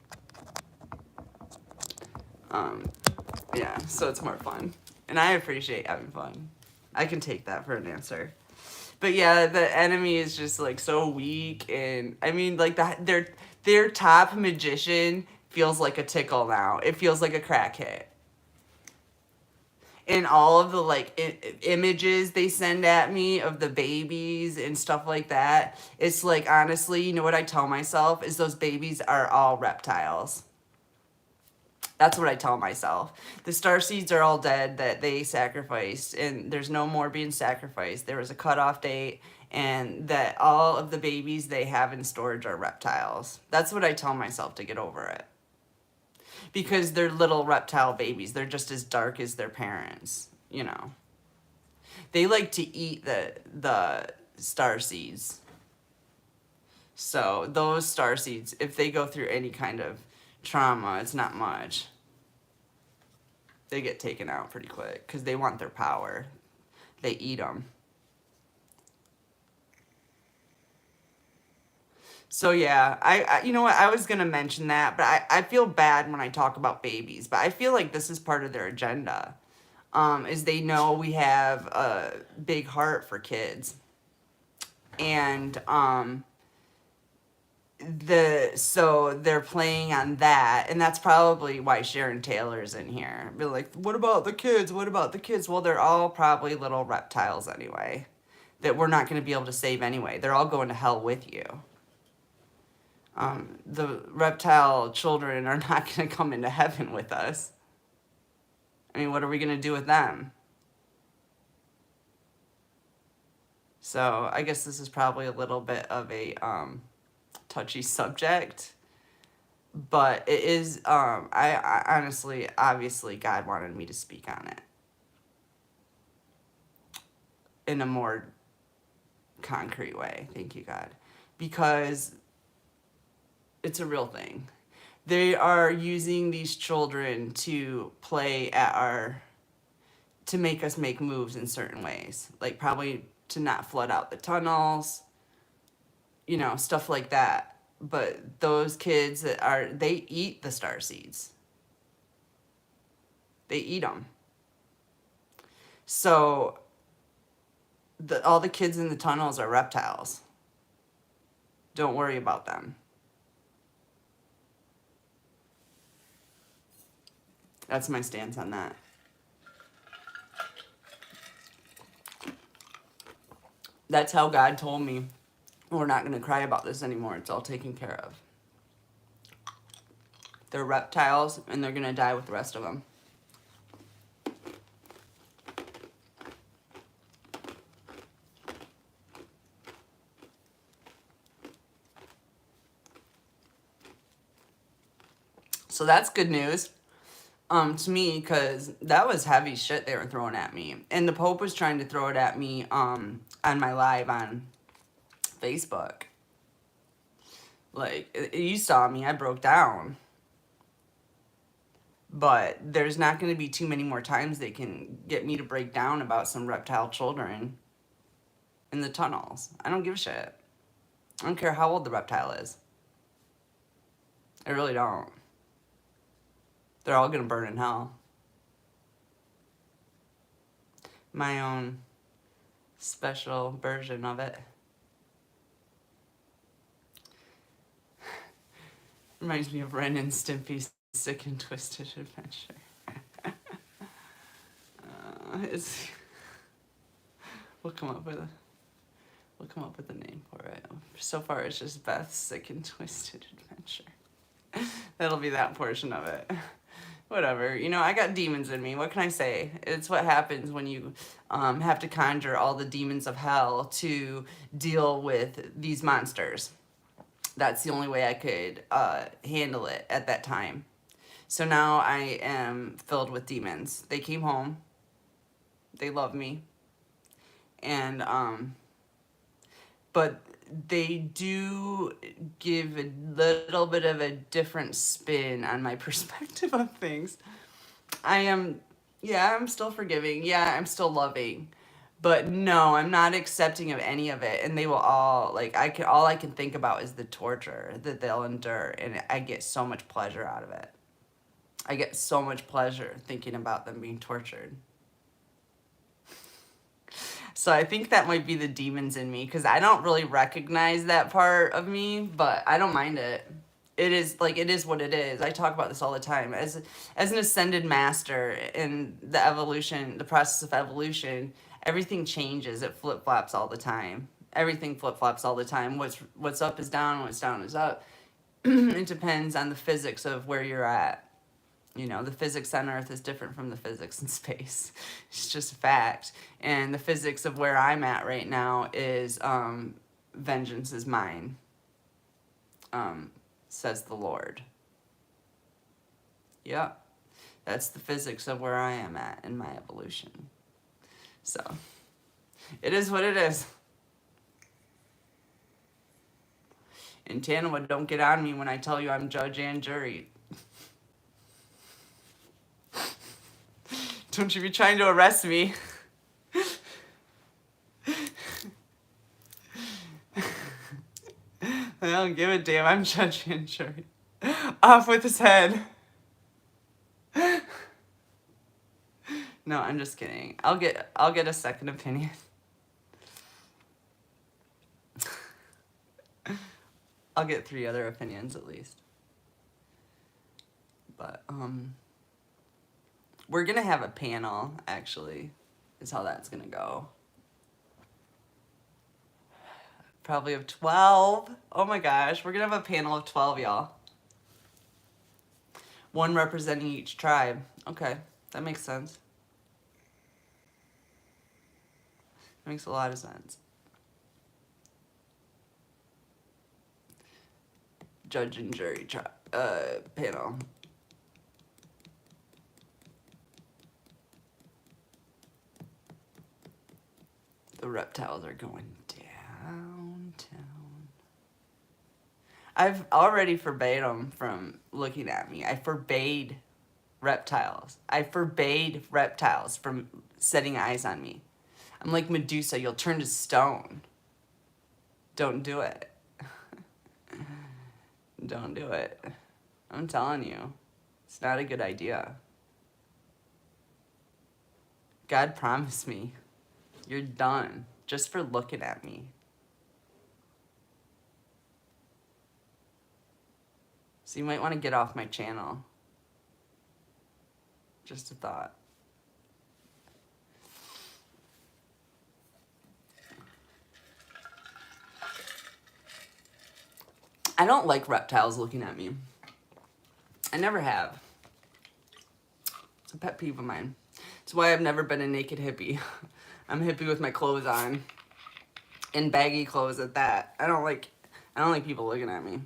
Yeah, so it's more fun. And I appreciate having fun. I can take that for an answer. But yeah, the enemy is just like so weak, and I mean, like their top magician feels like a tickle now. It feels like a crack hit. And all of the like images they send at me of the babies and stuff like that, it's like, honestly, you know what I tell myself is those babies are all reptiles. That's what I tell myself. The starseeds are all dead that they sacrificed, and there's no more being sacrificed. There was a cutoff date, and that all of the babies they have in storage are reptiles. That's what I tell myself to get over it. Because they're little reptile babies. They're just as dark as their parents, you know. They like to eat the starseeds. So those starseeds, if they go through any kind of trauma, it's not much. They get taken out pretty quick because they want their power. They eat them. So yeah, I you know what, I was gonna mention that, but I feel bad when I talk about babies, but I feel like this is part of their agenda. Is they know we have a big heart for kids. And so they're playing on that, and that's probably why Sharon Taylor's in here. Be like, what about the kids? What about the kids? Well, they're all probably little reptiles anyway, that we're not going to be able to save anyway. They're all going to hell with you. The reptile children are not going to come into heaven with us. I mean, what are we going to do with them? So I guess this is probably a little bit of a touchy subject, but it is, I honestly, obviously, God wanted me to speak on it in a more concrete way. Thank you, God. Because it's a real thing. They are using these children to play at to make us make moves in certain ways. Like probably to not flood out the tunnels, you know, stuff like that. But those kids they eat the starseeds. They eat them. So All the kids in the tunnels are reptiles. Don't worry about them. That's my stance on that. That's how God told me, we're not going to cry about this anymore. It's all taken care of. They're reptiles, and they're going to die with the rest of them. So that's good news to me, because that was heavy shit they were throwing at me. And the Pope was trying to throw it at me on my live on Facebook. Like, you saw me, I broke down. But there's not going to be too many more times they can get me to break down about some reptile children in the tunnels. I don't give a shit. I don't care how old the reptile is. I really don't. They're all going to burn in hell. My own special version of it. Reminds me of Ren and Stimpy's Sick and Twisted Adventure. We'll come up with a name for it. So far, it's just Beth's Sick and Twisted Adventure. That'll be that portion of it. Whatever. You know, I got demons in me. What can I say? It's what happens when you have to conjure all the demons of hell to deal with these monsters. That's the only way I could handle it at that time. So now I am filled with demons. They came home. They love me. And, but they do give a little bit of a different spin on my perspective of things. I'm still forgiving. Yeah, I'm still loving. But no, I'm not accepting of any of it. And they will all, like, all I can think about is the torture that they'll endure. And I get so much pleasure out of it. I get so much pleasure thinking about them being tortured. So I think that might be the demons in me, because I don't really recognize that part of me, but I don't mind it. It is what it is. I talk about this all the time. As an ascended master in the process of evolution, everything changes. It flip-flops all the time. Everything flip-flops all the time. What's up is down, what's down is up. It depends on the physics of where you're at. You know, the physics on Earth is different from the physics in space. It's just a fact. And the physics of where I'm at right now is vengeance is mine, says the Lord. Yeah, that's the physics of where I am at in my evolution. So, it is what it is. And Tanawa, don't get on me when I tell you I'm judge and jury. Don't you be trying to arrest me. I don't give a damn. I'm judge and jury. Off with his head. No, I'm just kidding. I'll get a second opinion. I'll get 3 other opinions at least. But we're gonna have a panel, actually, is how that's gonna go. Probably of 12. Oh my gosh, we're gonna have a panel of 12, y'all. 1 representing each tribe. Okay, that makes sense. Makes a lot of sense. Judge and jury panel. The reptiles are going downtown. I've already forbade them from looking at me. I forbade reptiles. I forbade reptiles from setting eyes on me. I'm like Medusa, you'll turn to stone. Don't do it. Don't do it. I'm telling you, it's not a good idea. God promised me, you're done. just for looking at me. So you might want to get off my channel. Just a thought. I don't like reptiles looking at me. I never have. It's a pet peeve of mine. It's why I've never been a naked hippie. I'm a hippie with my clothes on. And baggy clothes at that. I don't like people looking at me.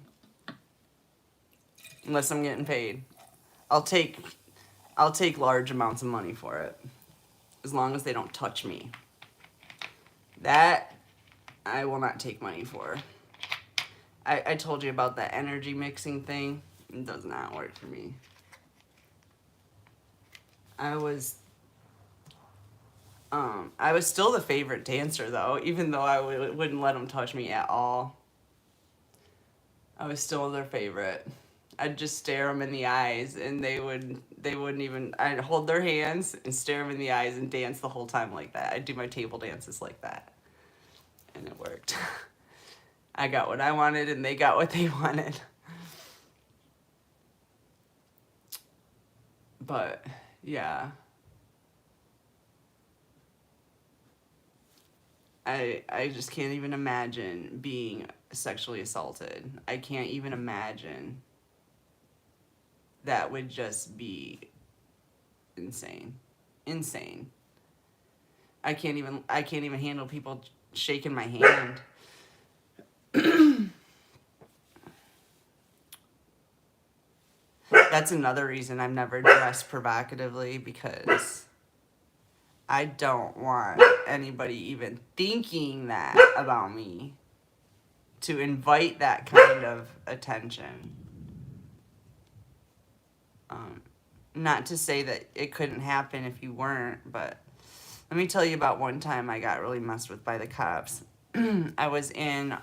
Unless I'm getting paid. I'll take large amounts of money for it. As long as they don't touch me. That I will not take money for. I told you about that energy mixing thing. It does not work for me. I was still the favorite dancer though, even though I wouldn't let them touch me at all. I was still their favorite. I'd just stare them in the eyes and they wouldn't even, I'd hold their hands and stare them in the eyes and dance the whole time like that. I'd do my table dances like that. And it worked. I got what I wanted and they got what they wanted. But, yeah. I just can't even imagine being sexually assaulted. I can't even imagine. That would just be insane. Insane. I can't even handle people shaking my hand. That's another reason I've never dressed provocatively, because I don't want anybody even thinking that about me to invite that kind of attention. Not to say that it couldn't happen if you weren't, but let me tell you about one time I got really messed with by the cops. I was in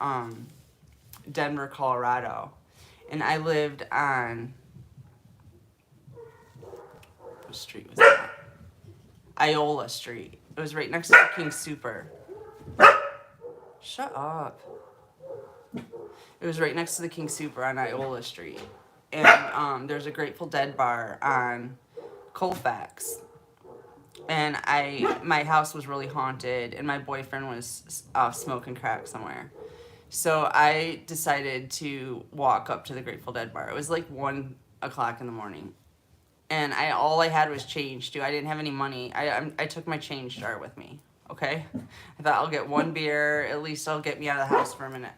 Denver, Colorado, and I lived on, what street was that? Iola Street. It was right next to King Super. Shut up. It was right next to the King Super on Iola Street. And there's a Grateful Dead bar on Colfax. And my house was really haunted, and my boyfriend was off smoking crack somewhere. So I decided to walk up to the Grateful Dead bar. It was like 1 o'clock in the morning. And all I had was change, too. I didn't have any money. I took my change jar with me, okay? I thought I'll get one beer. At least I'll get me out of the house for a minute.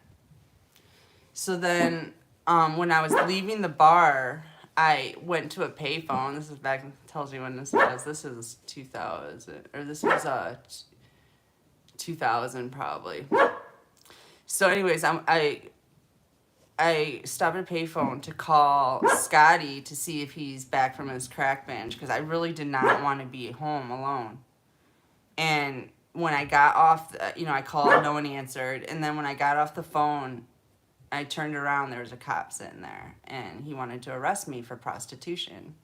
So then when I was leaving the bar, I went to a payphone. This is back, tells you when this was. This is 2000, or this was 2000 probably. So anyways, I stopped at a payphone to call Scotty to see if he's back from his crack binge, because I really did not want to be home alone. And when I got off, I called, no one answered. And then when I got off the phone, I turned around, there was a cop sitting there, and he wanted to arrest me for prostitution.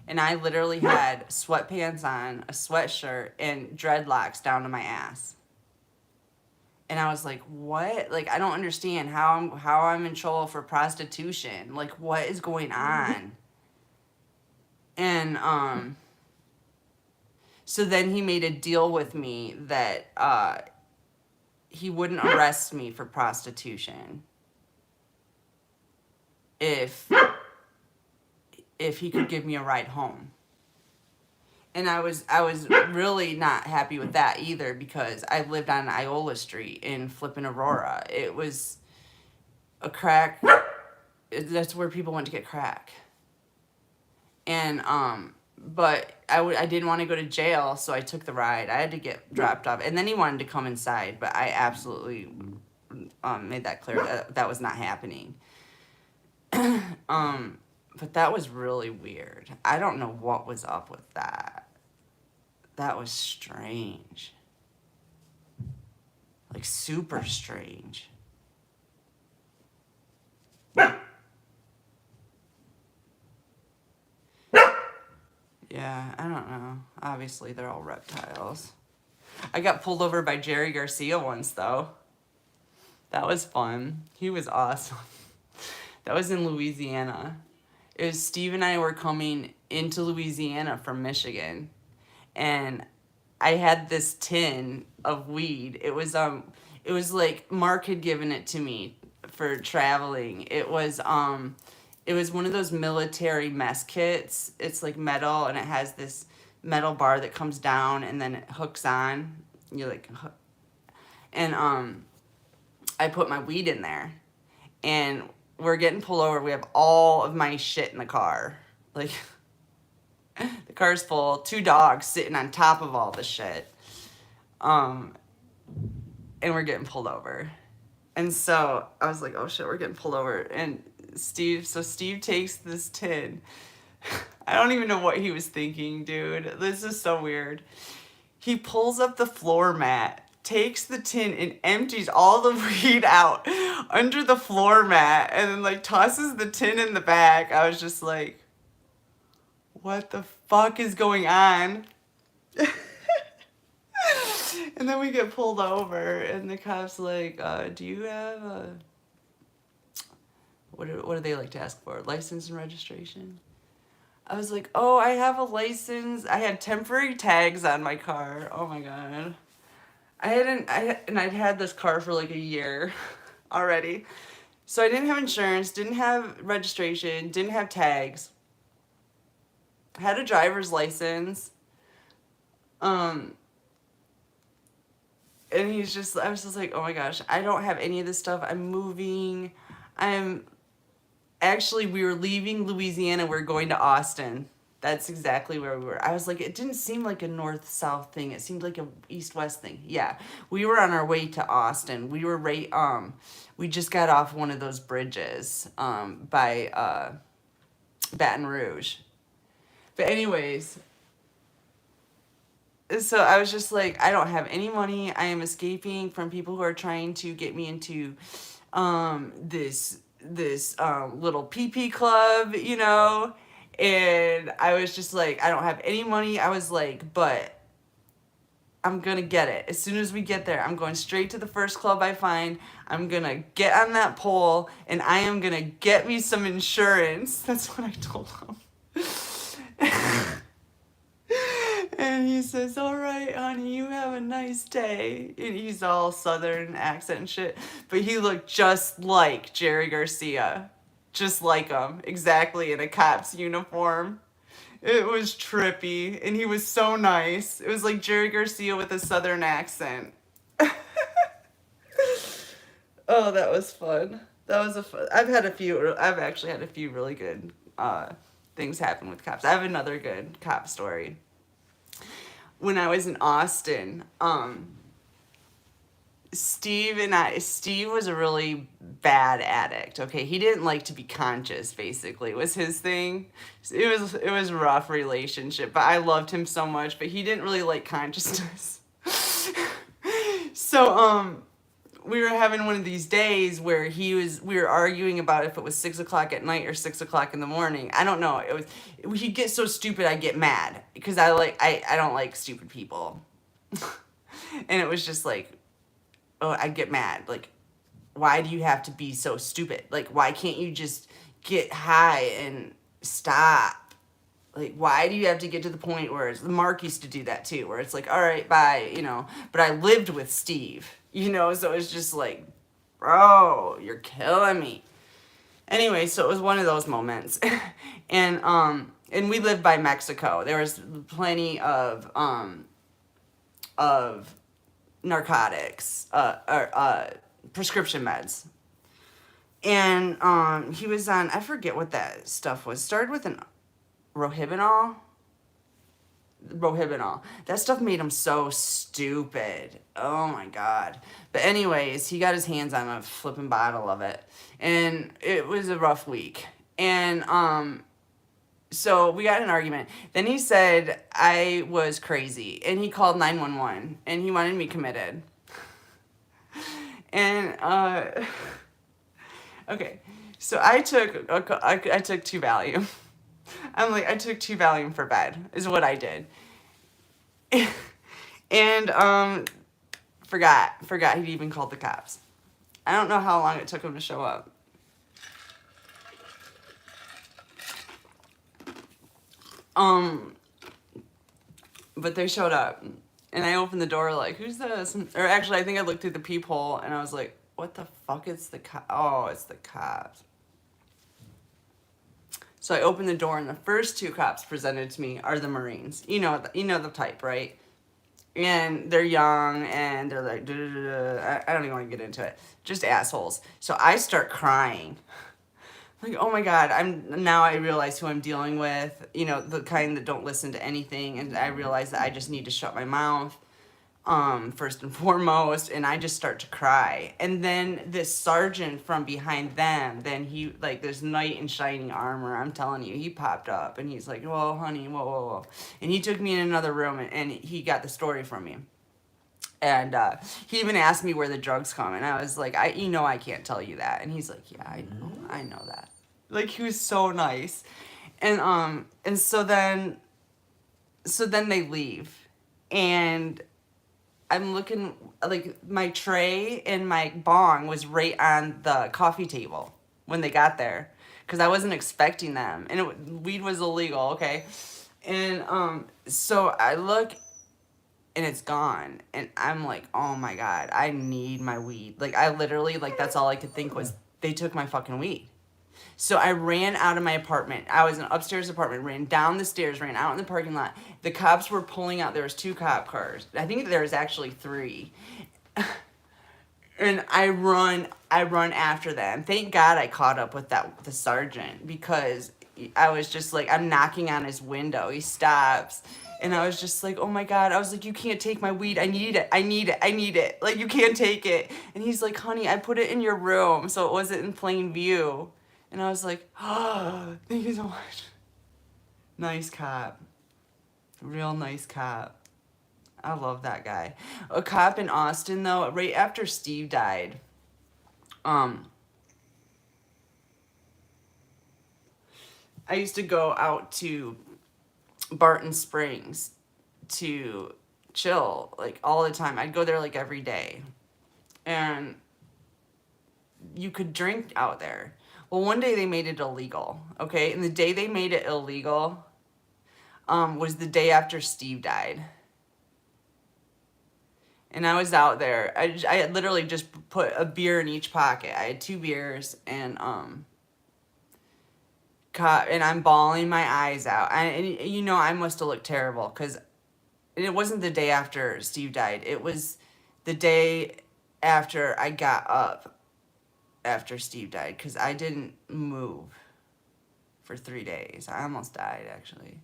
And I literally had sweatpants on, a sweatshirt, and dreadlocks down to my ass. And I was like, what? Like, I don't understand how I'm in trouble for prostitution. Like, what is going on? And so then he made a deal with me that he wouldn't arrest me for prostitution if he could give me a ride home. And I was really not happy with that either, because I lived on Iola Street in flippin' Aurora. It was a crack. That's where people went to get crack. And but I didn't want to go to jail, so I took the ride. I had to get dropped off, and then he wanted to come inside, but I absolutely made that clear that was not happening. But that was really weird. I don't know what was up with that. That was strange. Like, super strange. Yeah, I don't know. Obviously, they're all reptiles. I got pulled over by Jerry Garcia once, though. That was fun. He was awesome. That was in Louisiana. It was Steve and I were coming into Louisiana from Michigan, and I had this tin of weed. It was like Mark had given it to me for traveling. It was one of those military mess kits. It's like metal, and it has this metal bar that comes down and then it hooks on. You like, and I put my weed in there, and we're getting pulled over. We have all of my shit in the car, like. The car's full, 2 dogs sitting on top of all the shit. And we're getting pulled over. And so I was like, oh shit, we're getting pulled over. And Steve takes this tin. I don't even know what he was thinking, dude. This is so weird. He pulls up the floor mat, takes the tin and empties all the weed out under the floor mat, and then like tosses the tin in the back. I was just like, what the fuck is going on? And then we get pulled over, and the cop's like, do you have a, what do they like to ask for? License and registration? I was like, oh, I have a license. I had temporary tags on my car. Oh my God. I'd had this car for like a year already. So I didn't have insurance, didn't have registration, didn't have tags. Had a driver's license. And I was just like, oh my gosh, I don't have any of this stuff. I'm moving. We were leaving Louisiana. We're going to Austin. That's exactly where we were. I was like, it didn't seem like a north-south thing. It seemed like a east-west thing. Yeah, we were on our way to Austin. We were we just got off one of those bridges, by, Baton Rouge. But anyways, so I was just like, I don't have any money. I am escaping from people who are trying to get me into this little pee-pee club, you know? And I was just like, I don't have any money. I was like, but I'm going to get it. As soon as we get there, I'm going straight to the first club I find. I'm going to get on that pole, and I am going to get me some insurance. That's what I told him. And he says, all right, honey, you have a nice day. And he's all southern accent and shit. But he looked just like Jerry Garcia. Just like him. Exactly, in a cop's uniform. It was trippy. And he was so nice. It was like Jerry Garcia with a southern accent. Oh, that was fun. That was I've actually had a few really good things happen with cops. I have another good cop story. When I was in Austin, Steve was a really bad addict. Okay, he didn't like to be conscious. Basically, was his thing. It was a rough relationship, but I loved him so much. But he didn't really like consciousness. So we were having one of these days where we were arguing about if it was 6 o'clock at night or 6 o'clock in the morning. I don't know. He'd get so stupid I get mad because I don't like stupid people. And it was just like, oh, I get mad. Like, why do you have to be so stupid? Like, why can't you just get high and stop? Like, why do you have to get to the point where Mark used to do that too, where it's like, all right, bye, you know. But I lived with Steve. You know, so it's just like, bro, you're killing me. Anyway, so it was one of those moments. And we lived by Mexico. There was plenty of narcotics, prescription meds. And he was on, I forget what that stuff was. Started with an Rohypnol. That stuff made him so stupid. Oh my God. But anyways, he got his hands on a flipping bottle of it. And it was a rough week. And so we got in an argument. Then he said I was crazy. And he called 911. And he wanted me committed. And, okay. So I took 2 Valium. I took 2 Valium for bed, is what I did. And forgot he'd even called the cops. I don't know how long it took him to show up. But they showed up, and I opened the door like, who's this? Or actually, I think I looked through the peephole, and I was like, what the fuck? It's the oh, it's the cops. So I opened the door, and the first two cops presented to me are the Marines. You know the type, right? And they're young, and they're like, duh, duh, duh, duh. I don't even want to get into it. Just assholes. So I start crying. Like, oh my God, now I realize who I'm dealing with, the kind that don't listen to anything. And I realize that I just need to shut my mouth, first and foremost. And I just start to cry. And then this sergeant from behind them, then he, like, this knight in shining armor, I'm telling you, he popped up and he's like, whoa, honey, whoa, whoa, whoa. And he took me in another room and he got the story from me. And he even asked me where the drugs come. And I was like, I can't tell you that. And he's like, yeah, I know that. Like, he was so nice. And so then they leave. And I'm looking, like, my tray and my bong was right on the coffee table when they got there. Because I wasn't expecting them. And weed was illegal, okay? And so I look, and it's gone. And I'm like, oh my God, I need my weed. Like, I literally, like, that's all I could think was, they took my fucking weed. So I ran out of my apartment. I was in an upstairs apartment, ran down the stairs, ran out in the parking lot. The cops were pulling out. There was 2 cop cars. I think there was actually 3. And I run after them. Thank God I caught up with the sergeant, because I was just like, I'm knocking on his window. He stops. And I was just like, oh my God. I was like, you can't take my weed. I need it. I need it. I need it. Like, you can't take it. And he's like, honey, I put it in your room so it wasn't in plain view. And I was like, oh, thank you so much. Nice cop. Real nice cop. I love that guy. A cop in Austin, though, right after Steve died, I used to go out to Barton Springs to chill, like, all the time. I'd go there, like, every day. And you could drink out there. Well, one day they made it illegal, okay? And the day they made it illegal was the day after Steve died. And I was out there. I had literally just put a beer in each pocket. I had 2 beers, and I'm bawling my eyes out. I must have looked terrible, because it wasn't the day after Steve died. It was the day after I got up after Steve died, because I didn't move for 3 days. I almost died, actually.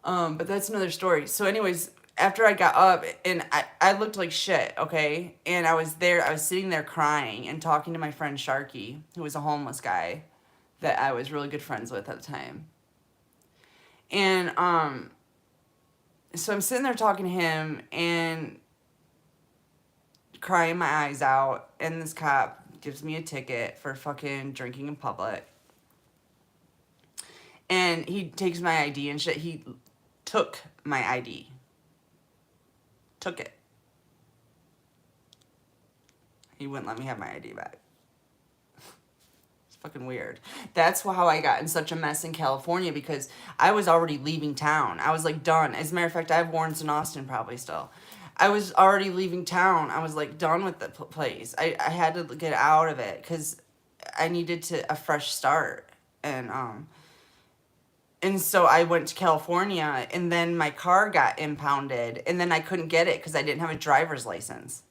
But that's another story. So anyways, after I got up, and I looked like shit, okay? And I was sitting there crying and talking to my friend Sharky, who was a homeless guy that I was really good friends with at the time. And so I'm sitting there talking to him and crying my eyes out, and this cop gives me a ticket for fucking drinking in public. And he takes my ID and shit. He took my ID. Took it. He wouldn't let me have my ID back. It's fucking weird. That's how I got in such a mess in California, because I was already leaving town. I was like done. As a matter of fact, I have warrants in Austin probably still. I was already leaving town. I was like done with the place. I had to get out of it, because I needed a fresh start. And so I went to California, and then my car got impounded, and then I couldn't get it because I didn't have a driver's license.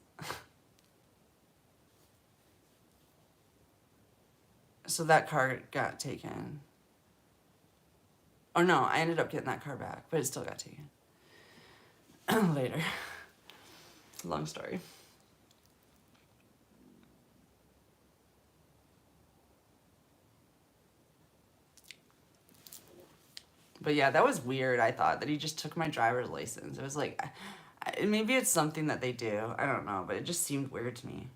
So that car got taken. Oh no, I ended up getting that car back, but it still got taken. Later. Long story. But yeah, that was weird, I thought, that he just took my driver's license. It was like, maybe it's something that they do. I don't know, but it just seemed weird to me.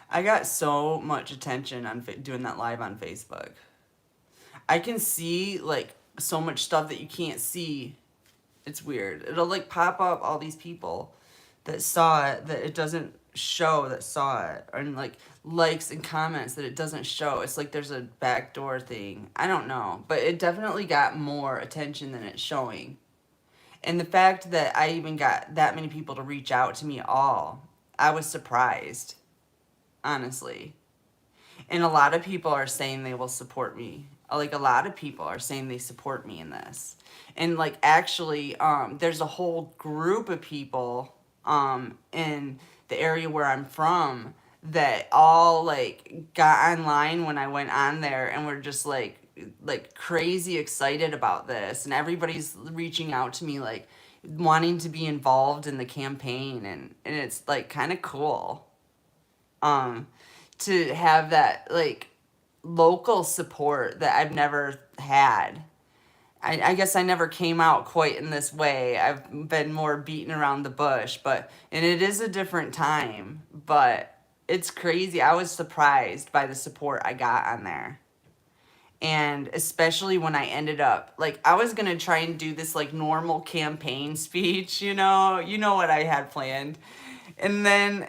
I got so much attention on doing that live on Facebook. I can see like so much stuff that you can't see. It's weird. It'll like pop up all these people that saw it that it doesn't show that saw it, and like likes and comments that it doesn't show. It's like there's a backdoor thing. I don't know, but it definitely got more attention than it's showing. And the fact that I even got that many people to reach out to me all, I was surprised, honestly. And a lot of people are saying they will support me. Like a lot of people are saying they support me in this. And like actually, there's a whole group of people in the area where I'm from that all like got online when I went on there and were just like crazy excited about this, and everybody's reaching out to me like wanting to be involved in the campaign, and it's like kind of cool um to have that like local support that I've never had. I guess I never came out quite in this way. I've been more beaten around the bush, but and it is a different time, but it's crazy. I was surprised by the support I got on there. And especially when I ended up like I was gonna try and do this like normal campaign speech, you know what I had planned, and then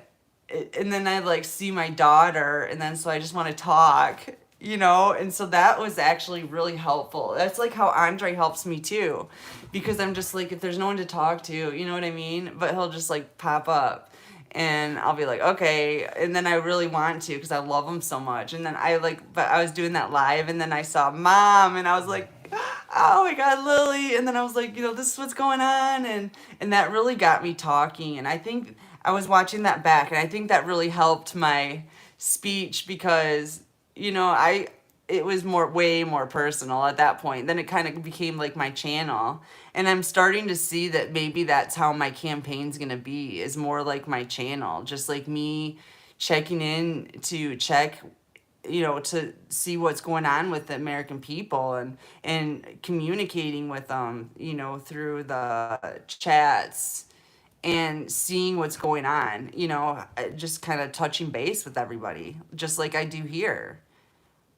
I like see my daughter, and then so I just want to talk, and so that was actually really helpful. That's like how Andre helps me too, because I'm just like if there's no one to talk to, you know what I mean, but he'll just like pop up and I'll be like, okay. And then I really want to because I love him so much. And then but I was doing that live and then I saw Mom and I was like, oh my God, Lily. And then I was like, this is what's going on. And that really got me talking. And I think I was watching that back and I think that really helped my speech because, it was way more personal at that point. Then it kind of became like my channel. And I'm starting to see that maybe that's how my campaign's going to be, is more like my channel. Just like me checking in to check, to see what's going on with the American people and communicating with them, through the chats and seeing what's going on, just kind of touching base with everybody, just like I do here.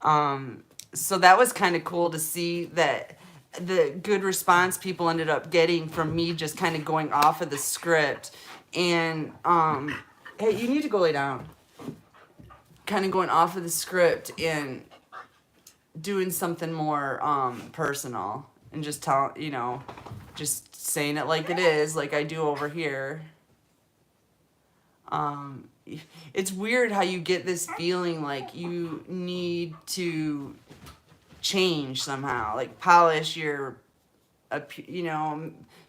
So that was kind of cool to see that the good response people ended up getting from me just kind of going off of the script. And hey, you need to go lay down. Kind of going off of the script and doing something more personal and just just saying it like it is, like I do over here. It's weird how you get this feeling like you need to change somehow, like polish your,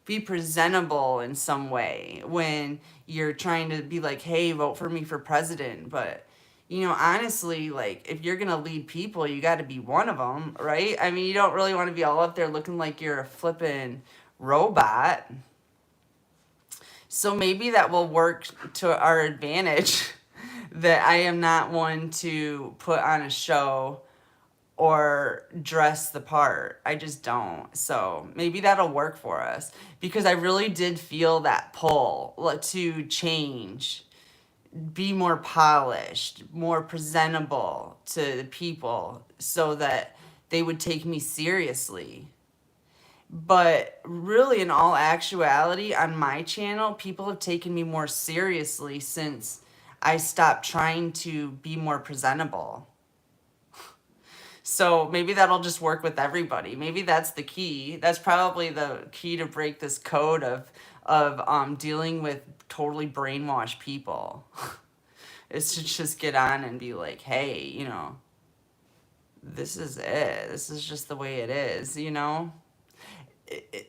be presentable in some way when you're trying to be like, hey, vote for me for president. But, honestly, like if you're going to lead people, you got to be one of them, right? I mean, you don't really want to be all up there looking like you're a flippin' robot. So maybe that will work to our advantage that I am not one to put on a show or dress the part. I just don't. So maybe that'll work for us because I really did feel that pull to change, be more polished, more presentable to the people so that they would take me seriously. But really, in all actuality, on my channel, people have taken me more seriously since I stopped trying to be more presentable. So maybe that'll just work with everybody. Maybe that's the key. That's probably the key to break this code of dealing with totally brainwashed people. Is to just get on and be like, hey, this is it. This is just the way it is,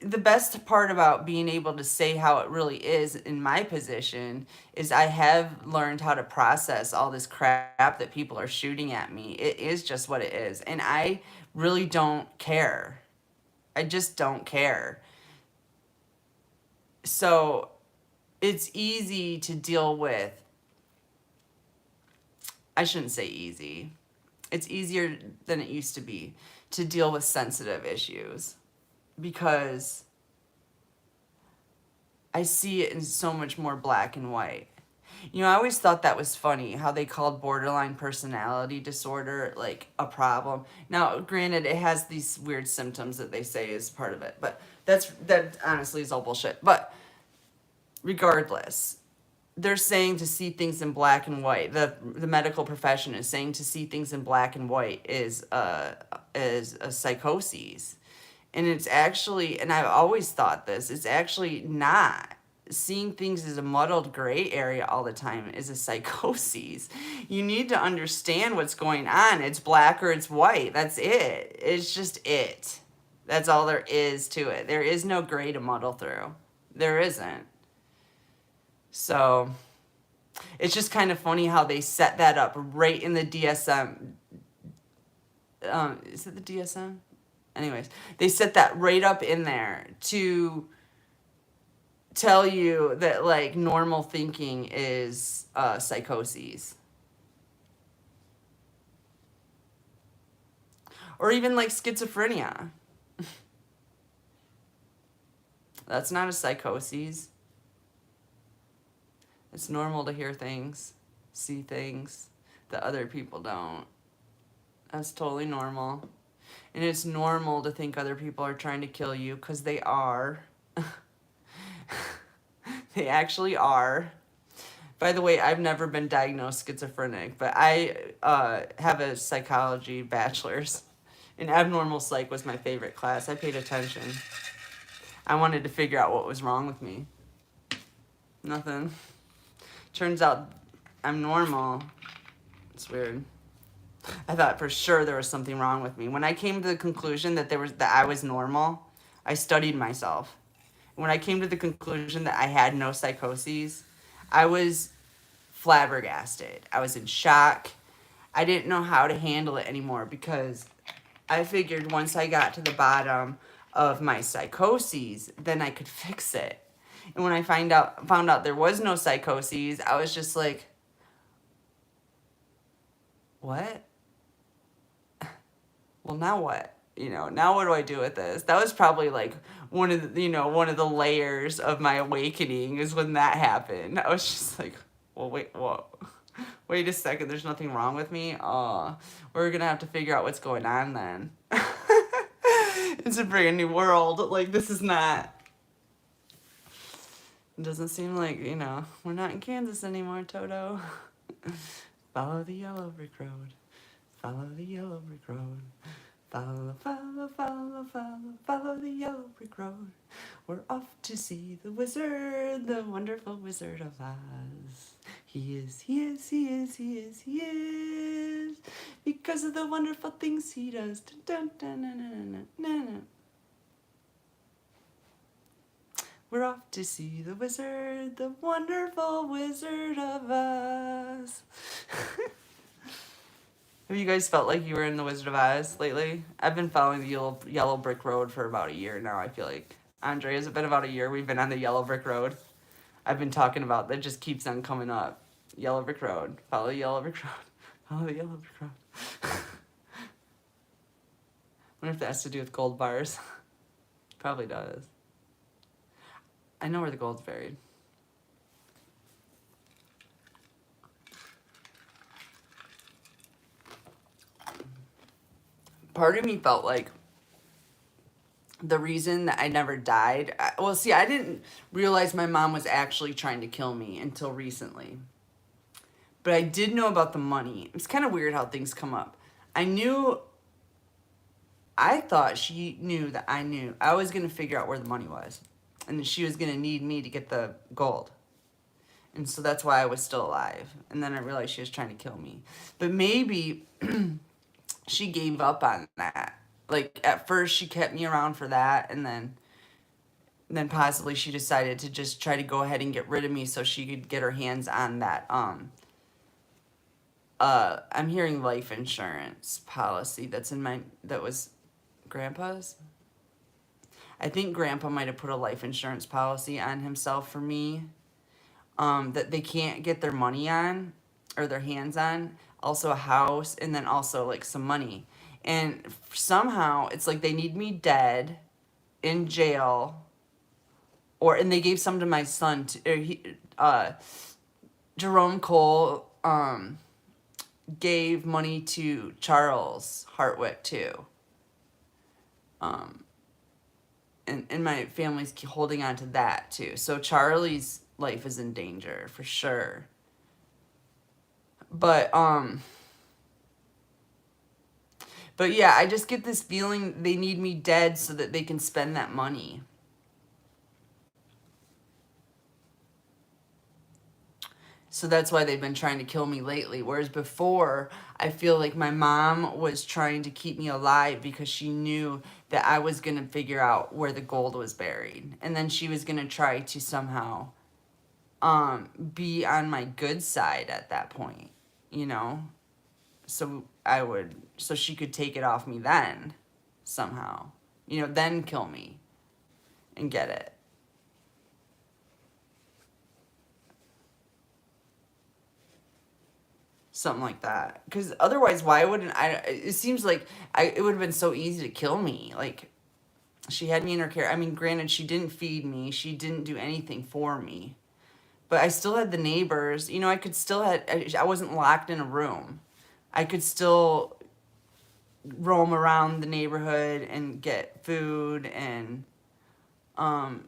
The best part about being able to say how it really is in my position is I have learned how to process all this crap that people are shooting at me. It is just what it is. And I really don't care. I just don't care. So it's easy to deal with. I shouldn't say easy. It's easier than it used to be to deal with sensitive issues because I see it in so much more black and white. You know, I always thought that was funny how they called borderline personality disorder like a problem. Now, granted, it has these weird symptoms that they say is part of it, but that honestly is all bullshit. But regardless, they're saying to see things in black and white. The medical profession is saying to see things in black and white is a psychosis. And it's actually, and I've always thought this, it's actually not. Seeing things as a muddled gray area all the time is a psychosis. You need to understand what's going on. It's black or it's white. That's it. It's just it. That's all there is to it. There is no gray to muddle through. There isn't. So it's just kind of funny how they set that up right in the DSM. Is it the DSM? Anyways, they set that right up in there to tell you that like normal thinking is psychoses. Or even like schizophrenia. That's not a psychosis. It's normal to hear things, see things that other people don't. That's totally normal. And it's normal to think other people are trying to kill you, because they are. They actually are. By the way, I've never been diagnosed schizophrenic, but I have a psychology bachelor's. And abnormal psych was my favorite class. I paid attention. I wanted to figure out what was wrong with me. Nothing. Turns out I'm normal. It's weird. I thought for sure there was something wrong with me. When I came to the conclusion that I was normal, I studied myself. When I came to the conclusion that I had no psychoses, I was flabbergasted. I was in shock. I didn't know how to handle it anymore, because I figured once I got to the bottom of my psychoses, then I could fix it. And when I found out there was no psychoses, I was just like, what? Well, now what? Now what do I do with this? That was probably like one of the layers of my awakening, is when that happened. I was just like, well, wait a second, there's nothing wrong with me? Oh, we're gonna have to figure out what's going on then. It's a brand new world. Like, this is not, it doesn't seem like, we're not in Kansas anymore, Toto. Follow the yellow brick road. Follow the yellow brick road. Follow, follow, follow, follow, follow the yellow brick road. We're off to see the wizard, the wonderful Wizard of Oz. He is, he is, he is, he is, he is. Because of the wonderful things he does. Dun, dun, dun, dun, dun, dun, dun. We're off to see the wizard, the wonderful Wizard of Oz. Have you guys felt like you were in the Wizard of Oz lately? I've been following the yellow brick road for about a year now, I feel like. Andre, has it been about a year we've been on the yellow brick road? I've been talking about, that just keeps on coming up. Yellow brick road. Follow the yellow brick road. Follow the yellow brick road. I wonder if that has to do with gold bars. Probably does. I know where the gold's buried. Part of me felt like the reason that I never died, I didn't realize my mom was actually trying to kill me until recently. But I did know about the money. It's kind of weird how things come up. I thought she knew that I knew. I was going to figure out where the money was. And that she was going to need me to get the gold. And so that's why I was still alive. And then I realized she was trying to kill me. But maybe she gave up on that. Like, at first she kept me around for that, and then possibly she decided to just try to go ahead and get rid of me so she could get her hands on that I'm hearing life insurance policy that was Grandpa's. I think Grandpa might have put a life insurance policy on himself for me, that they can't get their money on, or their hands on. Also a house, and then also like some money. And somehow it's like they need me dead, in jail, and they gave some to my son. Jerome Cole gave money to Charles Hartwick too. Um, and my family's holding on to that too. So Charlie's life is in danger for sure. But but yeah, I just get this feeling they need me dead so that they can spend that money. So that's why they've been trying to kill me lately. Whereas before, I feel like my mom was trying to keep me alive because she knew that I was going to figure out where the gold was buried. And then she was going to try to somehow be on my good side at that point, you know? So she could take it off me then, somehow. You know, then kill me and get it. Something like that. Because otherwise, why wouldn't I? It seems like it would have been so easy to kill me. Like, she had me in her care. I mean, granted, she didn't feed me, she didn't do anything for me. But I still had the neighbors. You know, I could still I wasn't locked in a room. I could still roam around the neighborhood and get food, and um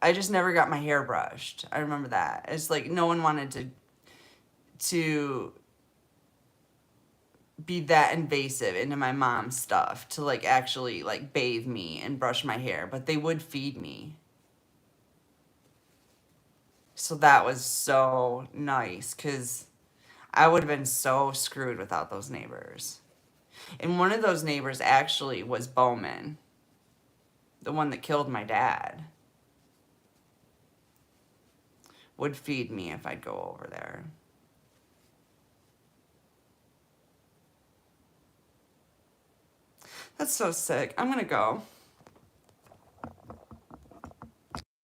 I just never got my hair brushed. I remember that. It's like no one wanted to be that invasive into my mom's stuff to like actually like bathe me and brush my hair, but they would feed me. So that was so nice because I would have been so screwed without those neighbors. And one of those neighbors actually was Bowman, the one that killed my dad. Would feed me if I'd go over there. That's so sick. I'm gonna go.